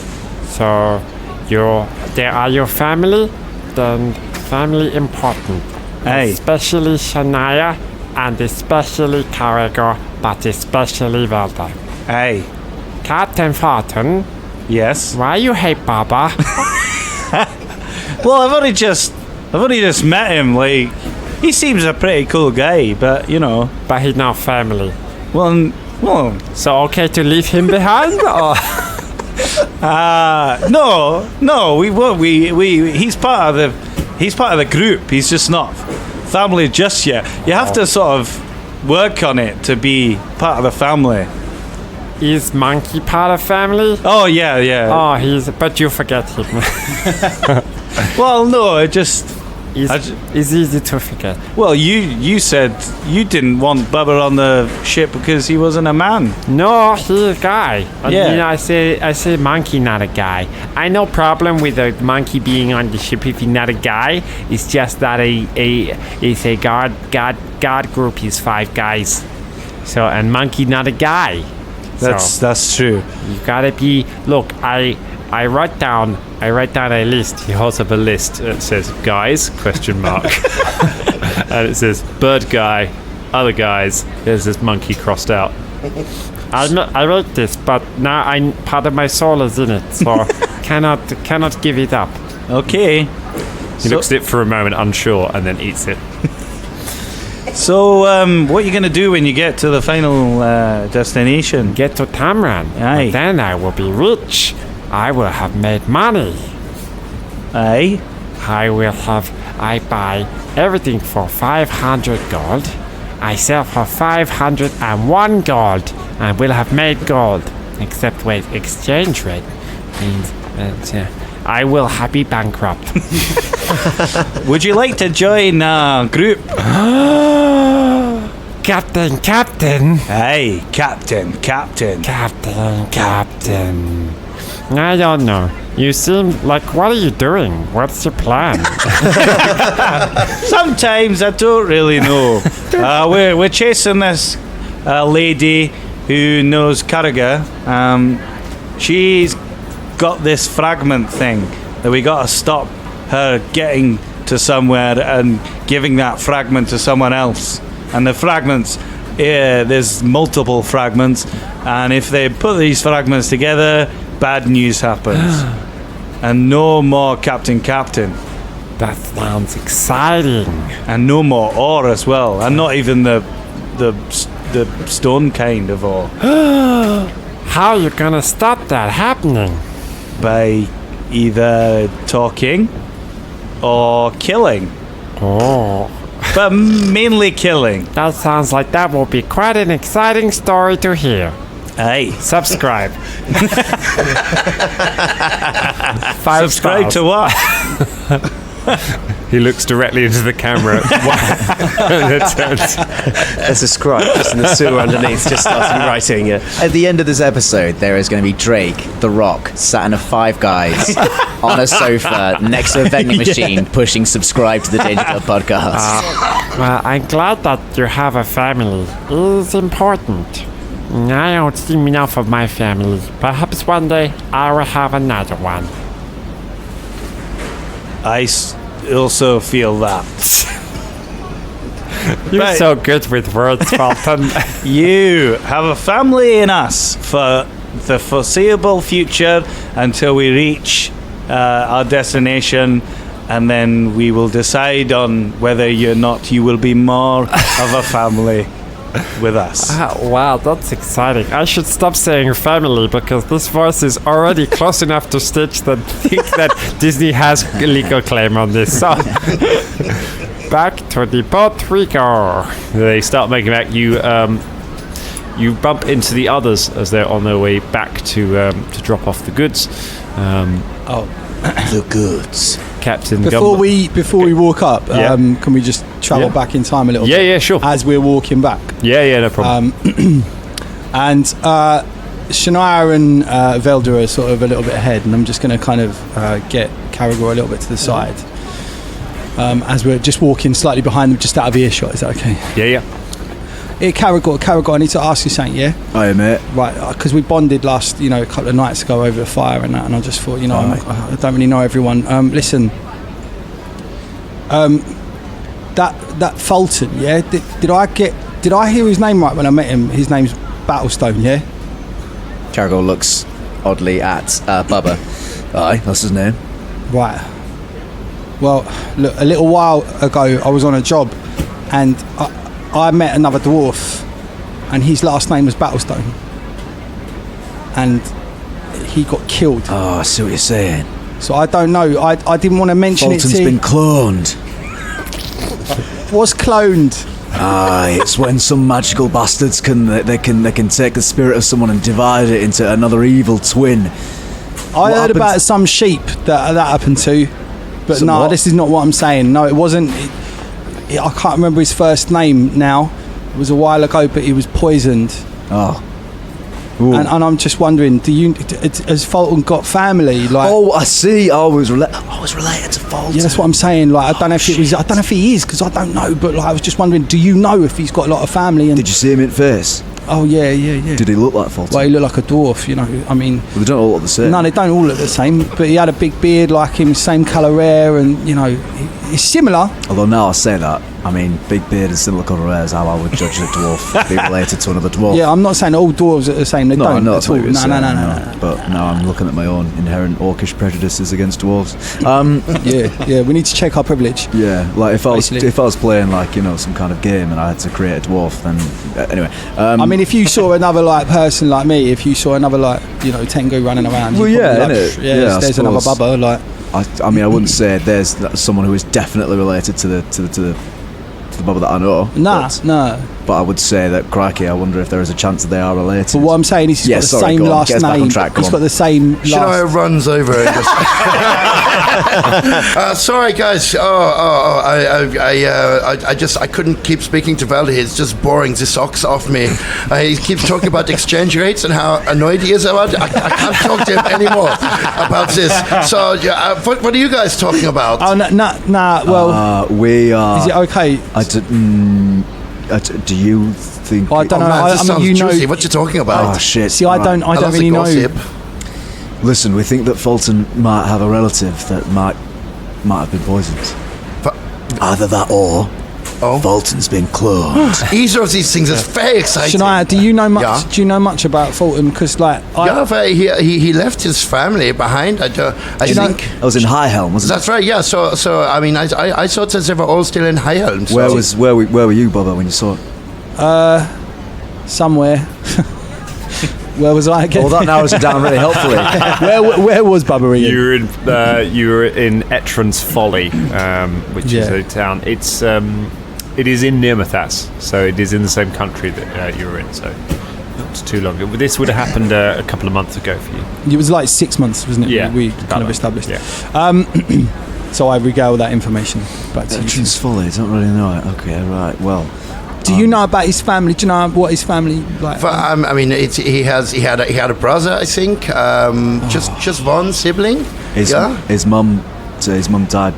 So, they are your family? Then family important. Hey. Especially Shania, and especially Karagor, but especially Velder. Hey. Captain Folton. Yes? Why you hate Bubba? Well, I've only just met him. Like, he seems a pretty cool guy, but But he's not family. Well. So okay to leave him behind, or? No. He's part of the group. He's just not family just yet. You have to sort of work on it to be part of the family. Is Monkey part of family? Oh yeah. Oh, but you forget him. Well, no, It's easy to forget. Well, you said you didn't want Bubba on the ship because he wasn't a man. No, he's a guy. Yeah. You know, I say monkey, not a guy. I no problem with a monkey being on the ship if he's not a guy. It's just that it's a guard group. He's 5 guys. So, and monkey not a guy. That's true. You gotta be. Look, I write down a list. He holds up a list. It says "guys?" ? And it says "bird guy," other guys. There's this monkey crossed out. I wrote this, but now part of my soul is in it, so cannot give it up. Okay. He looks at it for a moment, unsure, and then eats it. So, what are you going to do when you get to the final destination? Get to Tamran. Aye. Then I will be rich. I will have made money. Aye. I buy everything for 500 gold. I sell for 501 gold. And will have made gold. Except wait, exchange rate means I will be bankrupt. Would you like to join a group? Captain. Hey, Captain. Captain. I don't know. You seem like, what are you doing? What's your plan? Sometimes I don't really know. We're chasing this lady who knows Karagor. She's got this fragment thing that we got to stop her getting to somewhere and giving that fragment to someone else. And the fragments, there's multiple fragments, and if they put these fragments together, bad news happens. And no more Captain. That sounds exciting. And no more ore as well, and not even the stone kind of ore. How are you gonna stop that happening? By either talking or killing. Oh. But mainly killing. That sounds like that will be quite an exciting story to hear. Aye. Subscribe. Subscribe to what? He looks directly into the camera. There's a scribe just in the sewer underneath, just starting writing. At the end of this episode, there is going to be Drake, The Rock, sat in a 5 guys on a sofa next to a vending machine, pushing subscribe to the Danger Club podcast. Well, I'm glad that you have a family. It is important. I don't see enough of my family. Perhaps one day I will have another one. I also feel that. You're so good with words, Folton. You have a family in us for the foreseeable future until we reach our destination, and then we will decide on whether or not you will be more of a family with us. Wow, that's exciting. I should stop saying family because this voice is already close enough to Stitch that think that Disney has a legal claim on this. So, back to the boat we go. They start making back. You bump into the others as they're on their way back to drop off the goods. The goods. Captain Before Gumbo. we walk up, can we just travel back in time a little bit? Yeah, sure. As we're walking back. Yeah, no problem. And Shania and Velder are sort of a little bit ahead, and I'm just going to kind of get Karagor a little bit to the side. As we're just walking slightly behind them, just out of earshot. Is that okay? Yeah. Hey, Karagor, I need to ask you something, yeah? Hi, mate. Right, because we bonded a couple of nights ago over the fire and that, and I just thought, I don't really know everyone. Listen, that Folton, yeah? Did I hear his name right when I met him? His name's Battlestone, yeah? Karagor looks oddly at Bubba. Aye, that's his name. Right. Well, look, a little while ago, I was on a job, and I met another dwarf, and his last name was Battlestone, and he got killed. Oh, I see what you're saying. So I don't know. I didn't want to mention Folton's it to you. been cloned. Was cloned. Aye, it's when some magical bastards can take the spirit of someone and divide it into another evil twin. I heard about some sheep that happened to. But no, this is not what I'm saying. No, it wasn't. I can't remember his first name now. It was a while ago, but he was poisoned. Oh. And I'm just wondering, has Folton got family? Like, oh, I see. I was related to Folton. yeah, that's what I'm saying. Like, I don't know if it was. I don't know if he is, because I don't know. But like, I was just wondering, do you know if he's got a lot of family? And did you see him in face? Oh yeah. Did he look like Folton? Well, he looked like a dwarf. You know, I mean. Well, they don't all look the same. No, they don't all look the same. But he had a big beard like him, same colour hair, and you know, he's similar. Although now I say that, I mean, big beard and similar colour hair is how I would judge a dwarf being related to another dwarf. Yeah, I'm not saying all dwarves are the same. They don't at all. No. But now I'm looking at my own inherent orcish prejudices against dwarves. Yeah. We need to check our privilege. Yeah, like if I was playing like, you know, some kind of game and I had to create a dwarf, then anyway. I mean, if you saw another like person like me, if you saw another like, you know, Tengu running around, well, yeah, like, there's another Bubba. Like, I mean, I wouldn't say there's someone who is definitely related to the Bubba that I know. No. But I would say that, crikey, I wonder if there is a chance that they are related. But what I'm saying is he's got the same last name. He's got the same last... Shania runs over and just... sorry, guys. I couldn't keep speaking to Velder. He's just boring the socks off me. He keeps talking about exchange rates and how annoyed he is about it. I can't talk to him anymore about this. So, what are you guys talking about? Oh, well... we are... Is it okay? Do you think... I don't know. Man, this sounds juicy. What you talking about? Oh, shit. See, I don't really know. Listen, we think that Folton might have a relative that might have been poisoned. Either that or Folton's been cloned. Either of these things is very exciting. Shania, do you know much? Yeah. Do you know much about Folton? Because he left his family behind. I think I was in High Helm, wasn't it? That's right. Yeah. So I mean, I thought that they were all still in High Helm. So. Where were you, Bubba, when you saw it? Somewhere. Where was I again? Well, that narrows it down really helpfully. Where was Bubba again? You were in Etron's Folly, which is a town. It is in Nirmathas, so it is in the same country that you were in. So not too long ago. This would have happened a couple of months ago for you. It was like 6 months, wasn't it? Yeah, we kind of established. Yeah. So I regale that information back to you. Etron's Folly. I don't really know it. Okay, right. Well. Do you know about his family? Do you know what his family like? I mean, he had a brother, I think. Just one sibling. His mum died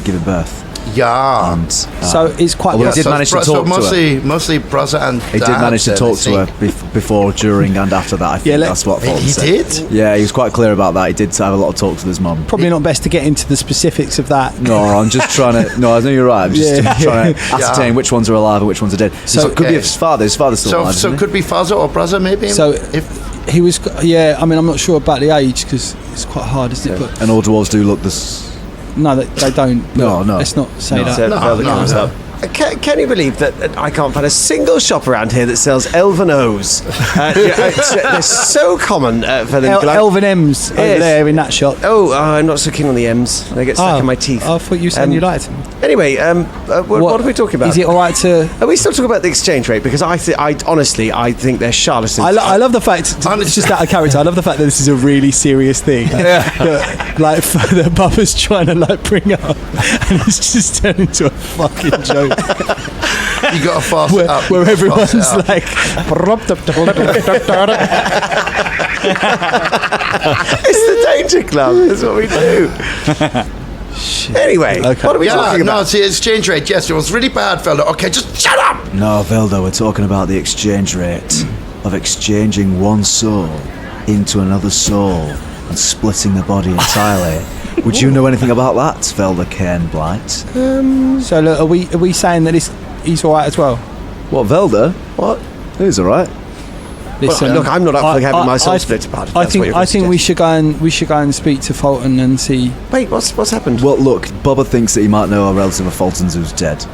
giving birth. Yeah. And, so it's quite... Well, he did manage to talk to her. Mostly brother and dad. He did manage to talk to her before, during and after that, I think. That's what Folton said. He did? Yeah, he was quite clear about that. He did have a lot of talk to his mum. Probably not best to get into the specifics of that. No, I'm just trying to... No, I know you're right. I'm just trying to ascertain which ones are alive and which ones are dead. So it could be his father. His father's still alive, So it could be father or brother, maybe? So if he was... Yeah, I mean, I'm not sure about the age, because it's quite hard, isn't it? But and all dwarves do look this... No, they don't. No. Let's not say that. No. Can you believe that I can't find a single shop around here that sells elven O's? They're so common for them. Elven M's over there in that shop. I'm not so keen on the M's. They get stuck in my teeth. I thought you said you liked them. Anyway, what are we talking about? Is it all right to... Are we still talking about the exchange rate? Because I honestly think they're charlatans. I love the fact... It's just out of character. I love the fact that this is a really serious thing. That Bubba's trying to bring up, and it's just turned into a fucking joke. You got to fast it up. Where everyone's like... It's the Danger Club. That's what we do. Anyway, what are we talking about? No, it's the exchange rate. Yes, it was really bad, Velder. Okay, just shut up! No, Velder, we're talking about the exchange rate of exchanging one soul into another soul and splitting the body entirely. Would you know anything about that, Velder Cairn Blight? So look, are we saying that he's all right as well? What, Velder? What? He's all right. Listen, look, I'm not up for having my soul split apart. I think we should go and speak to Folton and see. Wait, what's happened? Well, look, Bubba thinks that he might know a relative of Folton's who's dead.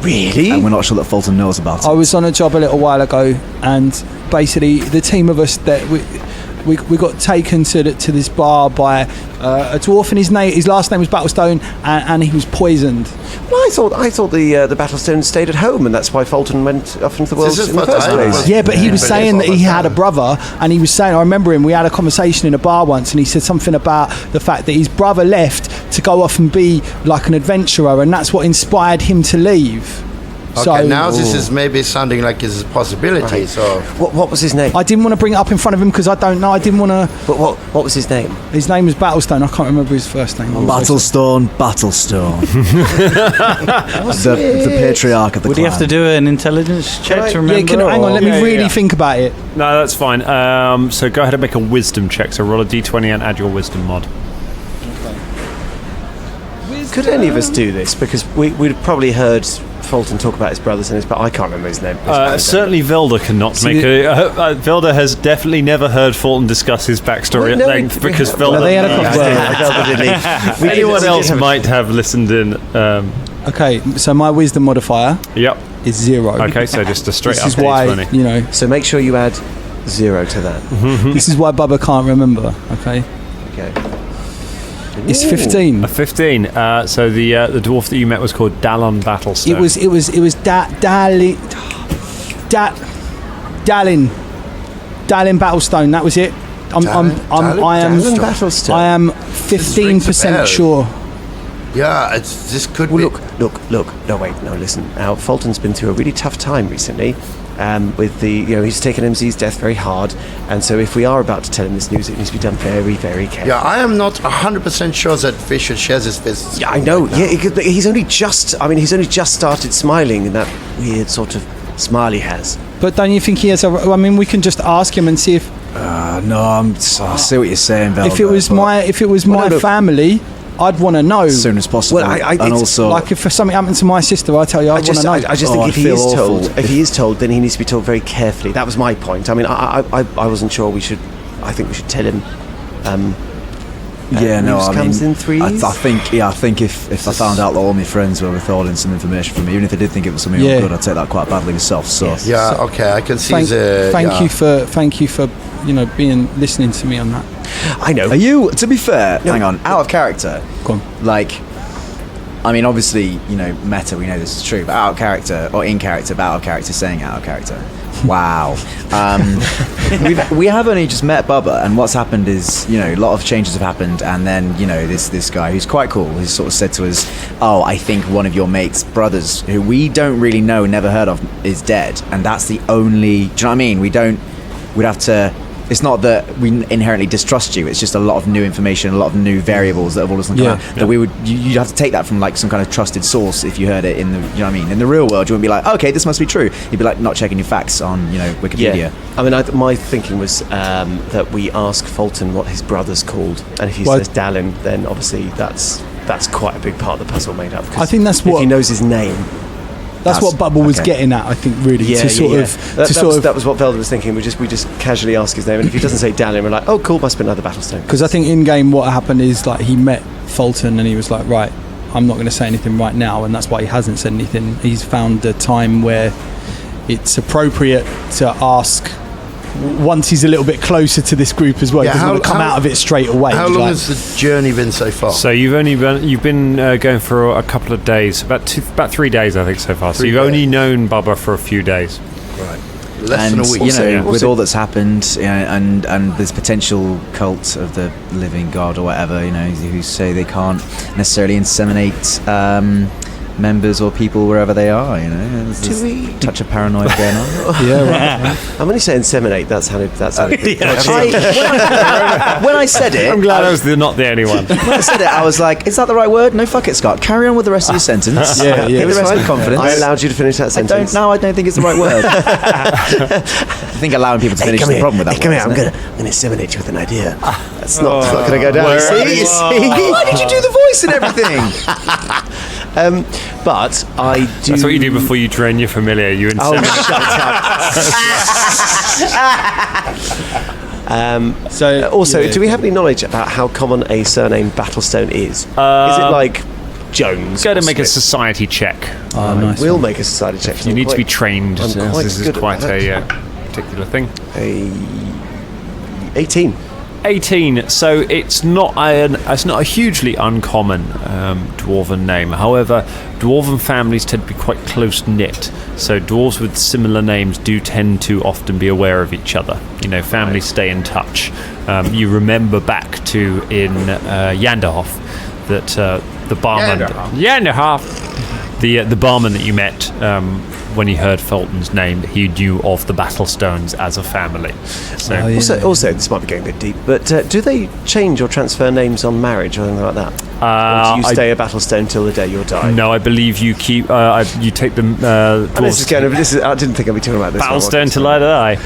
Really? And we're not sure that Folton knows about it. I was on a job a little while ago, and basically the team of us that we got taken to this bar by a dwarf, and his last name was Battlestone, and he was poisoned. Well, I thought the Battlestone stayed at home, and that's why Folton went off into the world in the first place. Yeah, but he was saying that he had a brother, and he was saying, I remember him, we had a conversation in a bar once, and he said something about the fact that his brother left to go off and be like an adventurer, and that's what inspired him to leave. Okay, So now this is maybe sounding like it's a possibility. Right. So What was his name? I didn't want to bring it up in front of him because I don't know. I didn't want to. But what was his name? His name was Battlestone. I can't remember his first name. Battlestone. the patriarch of the Would clan. he have to do an intelligence check to remember? Hang on, let me really think about it. No, that's fine. So go ahead and make a wisdom check. So roll a d20 and add your wisdom mod. Could any of us do this? Because we'd probably heard Folton talk about his brothers and his, but I can't remember his name. Certainly Velder cannot make a... Velder has definitely never heard Fulton discuss his backstory at length because Velder... they had a Anyone else might have listened in. Okay, so my wisdom modifier Yep. is 0. Okay, so just a straight This up is why, d20. you know, So make sure you add 0 to that. this is why Bubba can't remember, okay? Okay. It's 15. A 15. So the dwarf that you met was called Dallon Battlestone. It was Dallin Battlestone. That was it. I am Battlestone. 15% sure. yeah, this could Well, be. look. No, wait. No, listen. Now, Fulton's been through a really tough time recently. With the, he's taken MZ's death very hard, and so if we are about to tell him this news, it needs to be done very, very carefully. Yeah, I am not 100% sure that Fisher shares his business. Yeah, I know. But he's only just started smiling in that weird sort of smile he has. But don't you think he has I mean, we can just ask him and see if No, I see what you're saying, Velder. if it was my family, I'd want to know as soon as possible. Well, and also, like if something happened to my sister, I tell you, I'd want to know. I just think I'd if he feel is told, awful. if he is told, then he needs to be told very carefully. That was my point. I mean, I wasn't sure we should. I think we should tell him. News comes in threes. I think if I found out that all my friends were withholding some information from me, even if they did think it was something Yeah. good, I'd take that quite badly myself. So Yeah, okay, I can see Thank you for listening to me on that. I know. Are you, to be fair, hang on, out of character? Go on. Like, I mean, obviously, meta, we know this is true, but out of character, or in character, but out of character, saying out of character. Wow. We have only just met Bubba, and what's happened is, a lot of changes have happened, and then, this guy who's quite cool, has sort of said to us, oh, I think one of your mate's brothers, who we don't really know, never heard of, is dead, and that's the only, do you know what I mean? We'd have to... It's not that we inherently distrust you. It's just a lot of new information, a lot of new variables that have all of a sudden come out. That you'd have to take that from like some kind of trusted source if you heard it in the, you know what I mean? In the real world, you wouldn't be like, okay, this must be true. You'd be like not checking your facts on, Wikipedia. Yeah. I mean, my thinking was that we ask Folton what his brother's called, and if he says Dallin, then obviously that's quite a big part of the puzzle made up. I think that's if what he knows his name. That's what Bubba was getting at, I think, really. Yeah, that that was what Velder was thinking. We just casually ask his name, and if he doesn't say Dallin, we're like, oh, cool, must be another Battlestone. Because I think in game, what happened is like he met Folton, and he was like, right, I'm not going to say anything right now, and that's why he hasn't said anything. He's found a time where it's appropriate to ask once he's a little bit closer to this group as well. He doesn't want to come out of it straight away. How long has the journey been so far? So you've been going for a couple of days, about 3 days, I think, so far. So you've only known Bubba for a few days. Right. Less than a week. With all that's happened, and this potential cult of the living god or whatever, who say they can't necessarily inseminate members or people wherever they are, there's this touch of paranoia going on. Yeah, right. I'm only saying inseminate. That sounded When I said it, I'm glad I was not the only one. when I said it, I was like, is that the right word? No, fuck it, Scott. Carry on with the rest of your sentence. Yeah. Give the rest with confidence. I allowed you to finish that sentence. I don't think it's the right word. I think allowing people to finish is the problem with that Come word. here, I'm going to inseminate you with an idea. That's not going to go down. You see? Why did you do the voice and everything? But I do... That's what you do before you train your familiar. You inseminate. Do we have any knowledge about how common a surname Battlestone is? Is it like Jones? Go to make a society check. Oh, nice. We'll make a society check. You need to be trained. I'm quite This is good at quite that. a particular thing. 18. 18. So it's not a hugely uncommon dwarven name. However, dwarven families tend to be quite close knit. So dwarves with similar names do tend to often be aware of each other. Families stay in touch. You remember back to in Yanderhof that the barman, the barman that you met when he heard Folton's name, he knew of the Battlestones as a family. So Also, this might be going a bit deep, but do they change or transfer names on marriage or anything like that? Or do you stay a Battlestone till the day you die? No, I believe you keep. You take them. I didn't think I'd be talking about this. Battlestone till I die.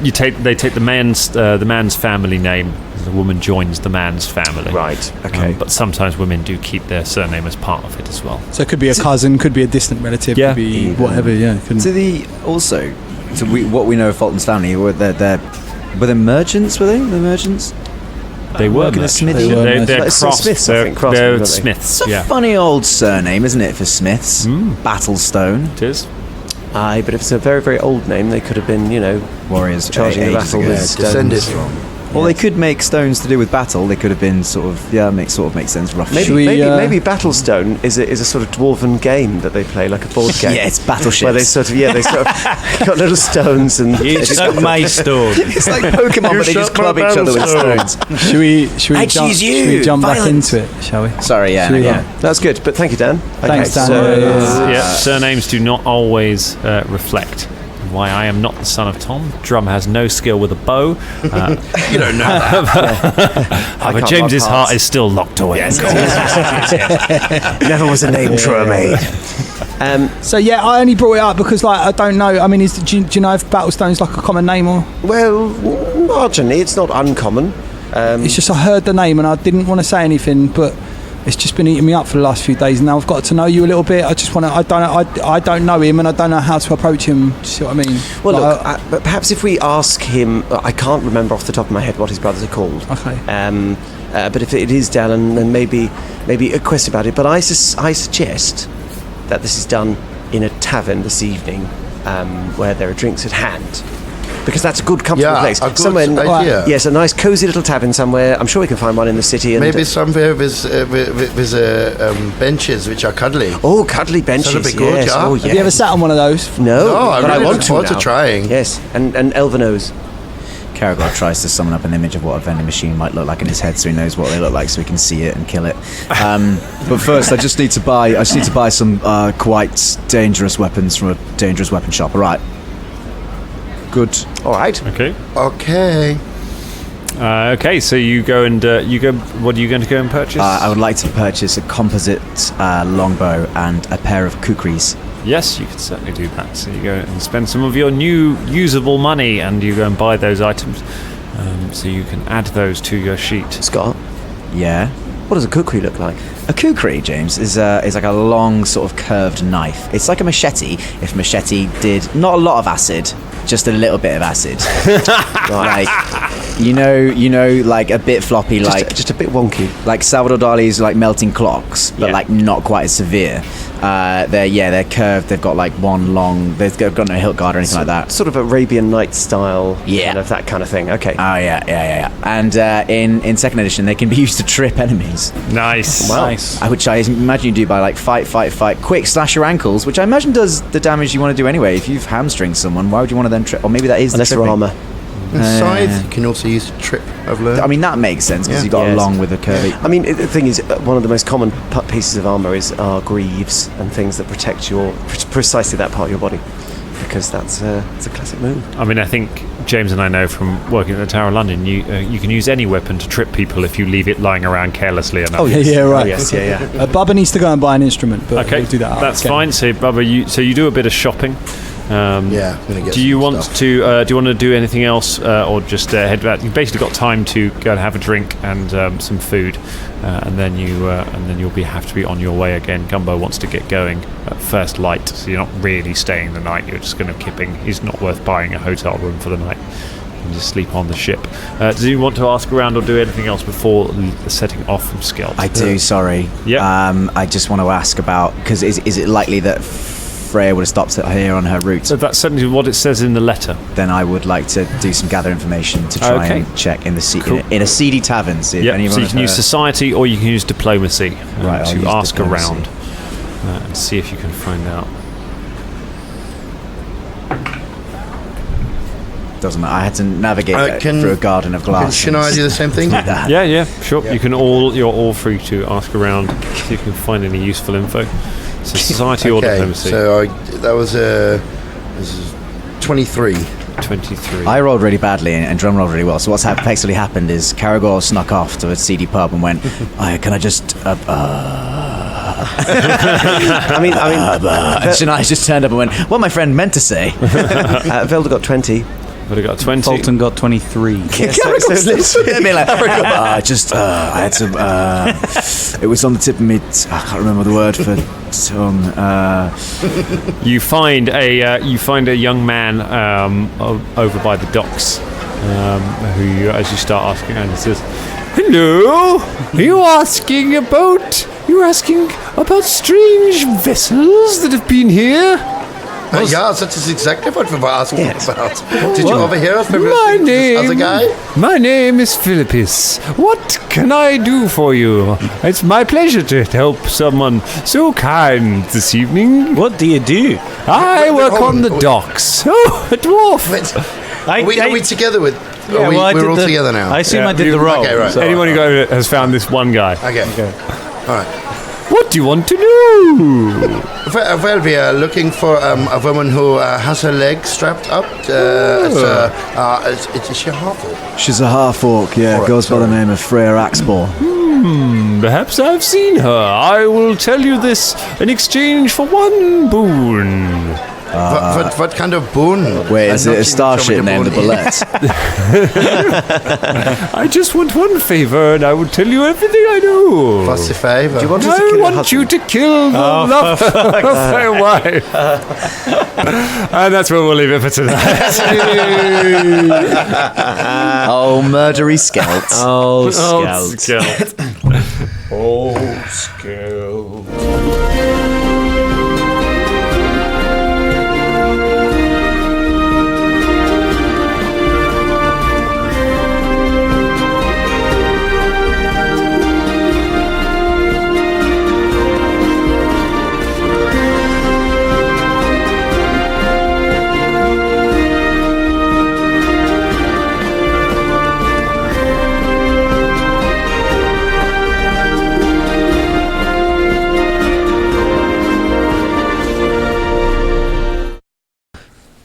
They take the man's family name. The woman joins the man's family. Right. Okay. But sometimes women do keep their surname as part of it as well. So it could be a cousin, could be a distant relative, could be whatever. Yeah. What we know of Folton's family were they merchants? Were they merchants? They work in a smithy. They're Smiths, I think. They're Smiths. It's a funny old surname, isn't it, for Smiths? Battlestone. It is. Aye, but if it's a very, very old name, they could have been, warriors charging the battle with stones. Descended from. Well, they could make stones to do with battle. They could have been makes sense roughly. Maybe Battlestone is a sort of dwarven game that they play, like a board game. Yeah, it's battleships. Where they sort of got little stones and You took my stone. It's like Pokemon, but they just club each other with stones. Should we jump back into it, shall we? Sorry, That's good, but thank you, Dan. Thanks, Dan. Surnames do not always reflect why I am not the son of Tom. Drum has no skill with a bow. You don't know that. But James's heart is still locked away. Never was a name drawer made. So I only brought it up because I don't know. I mean, do you know if Battlestone's like a common name or? Well, marginally, it's not uncommon. It's just I heard the name and I didn't want to say anything, but it's just been eating me up for the last few days. And now I've got to know you a little bit. I just want to. I don't know him, and I don't know how to approach him. Do you see what I mean? Well, but perhaps if we ask him, I can't remember off the top of my head what his brothers are called. Okay. But if it is Dallin, then maybe a question about it. But I suggest that this is done in a tavern this evening, where there are drinks at hand. Because that's a good, comfortable place. Somewhere idea. Yes, a nice, cosy little tavern somewhere. I'm sure we can find one in the city. And maybe somewhere with benches which are cuddly. Oh, cuddly benches. That'd be good, yeah. Oh, yes. Have you ever sat on one of those? No, but I want to trying. Yes, and Elvanos. Karagor tries to summon up an image of what a vending machine might look like in his head, so he knows what they look like, so he can see it and kill it. But first, I just need to buy some quite dangerous weapons from a dangerous weapon shop. All right. Good. All right. Okay. Okay. So you go and what are you going to go and purchase? I would like to purchase a composite longbow and a pair of kukris. Yes, you could certainly do that. So you go and spend some of your new usable money, and you go and buy those items. So you can add those to your sheet. Scott. Yeah. What does a kukri look like? A kukri, James, is like a long sort of curved knife. It's like a machete. If machete did not a lot of acid, just a little bit of acid. Like like a bit floppy, just a bit wonky. Like Salvador Dali's like melting clocks, but like not quite as severe. They're curved. They've got like one long. They've got no hilt guard or anything like that. Sort of Arabian Nights style. Yeah. Kind of that kind of thing. Okay. Oh yeah. And in second edition, they can be used to trip enemies. Nice. Wow. Nice. Which I imagine you do by like fight, quick slash your ankles, which I imagine does the damage you want to do anyway. If you've hamstringed someone, why would you want to then trip? Or maybe that is unless the they're armour. Scythe you can also use to trip, I've learned. I mean, that makes sense because you've got a long with a curvy. I mean, the thing is, one of the most common pieces of armour are greaves and things that protect precisely that part of your body, because that's a classic move. I mean, I think James and I know from working at the Tower of London, you can use any weapon to trip people if you leave it lying around carelessly enough. Oh yeah, right. Oh, yes, yeah. Bubba needs to go and buy an instrument, but okay, we'll do that. That's fine. So Bubba, you do a bit of shopping. I'm gonna get. Do you want stuff. to? Do you want to do anything else, or just head back? You've basically got time to go and have a drink and some food, and then you'll have to be on your way again. Gumbo wants to get going at first light, so you're not really staying the night. You're just going to kipping. He's not worth buying a hotel room for the night. You just sleep on the ship. Do you want to ask around or do anything else before setting off from Skelt? I do. Sorry. Yeah. I just want to ask about, because is it likely that Freya would have stopped here on her route? So that's certainly what it says in the letter. Then I would like to do some gather information to try and check in the in a seedy tavern. See if anyone. So you can use society or you can use diplomacy to ask around and see if you can find out. doesn't matter. I had to navigate through a garden of glass. Can I do the same thing? Yeah, sure. You can you're all free to ask around if you can find any useful info. So society or diplomacy. So that was this is 23. 23. I rolled really badly and Drum rolled really well. So what's basically happened is Karagor snuck off to a seedy pub and went, can I just... Shania just turned up and went, what my friend meant to say. Velder got 20. But I got 20. Folton got 23. I had some. It was on the tip of me. I can't remember the word for tongue. You find a young man over by the docks, who, as you start asking, and he says, "Hello, you're asking about strange vessels that have been here." Yeah, that is exactly what we were asking about. Did you overhear from this other guy? My name is Philippus. What can I do for you? It's my pleasure to help someone so kind this evening. What do you do? I work on the docks. Oh, a dwarf. Are we together with... Yeah, we're all together now. I assume I did the role. Okay, right. So anyone who has found this one guy. Okay. All right. What do you want to know? Well, we are looking for a woman who has her leg strapped up. Is she a half-orc? She's a half-orc, goes by the name of Freya Axball. Perhaps I've seen her. I will tell you this in exchange for one boon. What kind of boon? Wait, is it a starship named the Bullet? I just want one favor, and I will tell you everything I know. What's the favor? I want you to kill the love of my wife. And that's where we'll leave it for tonight. Oh, murdery Skelt. Oh, Skelt. Skelt. Oh, Skelt.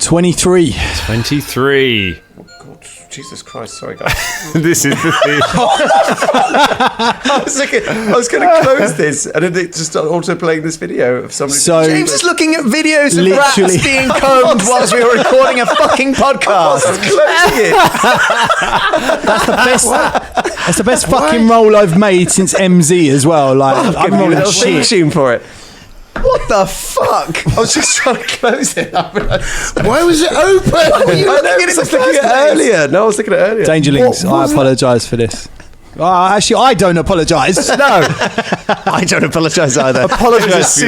$23. Jesus Christ, sorry guys. This is the thing. I was going to close this and then it just started auto playing this video of somebody. So James is looking at videos of rats being combed whilst we were recording a fucking podcast. That's the best fucking roll I've made since MZ as well. Like, I'm rolling shit. Tune for it. What the fuck? I was just trying to close it. Why was it open? I was looking at earlier. No, I was looking at earlier. Dangerlings, I apologise for this. Actually, I don't apologise. No, I don't apologise either. Apologise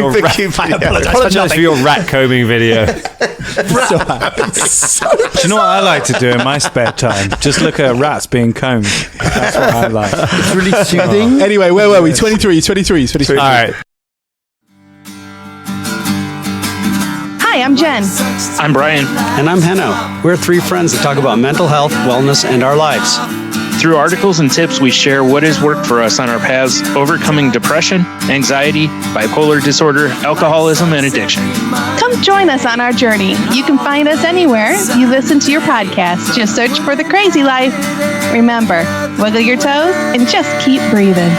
for your rat combing video. Do you know what I like to do in my spare time? Just look at rats being combed. That's what I like. It's really soothing. Anyway, where were we? 23. All right. Hi, I'm Jen. I'm Brian. And I'm Henno. We're three friends that talk about mental health, wellness, and our lives. Through articles and tips, we share what has worked for us on our paths overcoming depression, anxiety, bipolar disorder, alcoholism, and addiction. Come join us on our journey. You can find us anywhere you listen to your podcast. Just search for The Crazy Life. Remember, wiggle your toes and just keep breathing.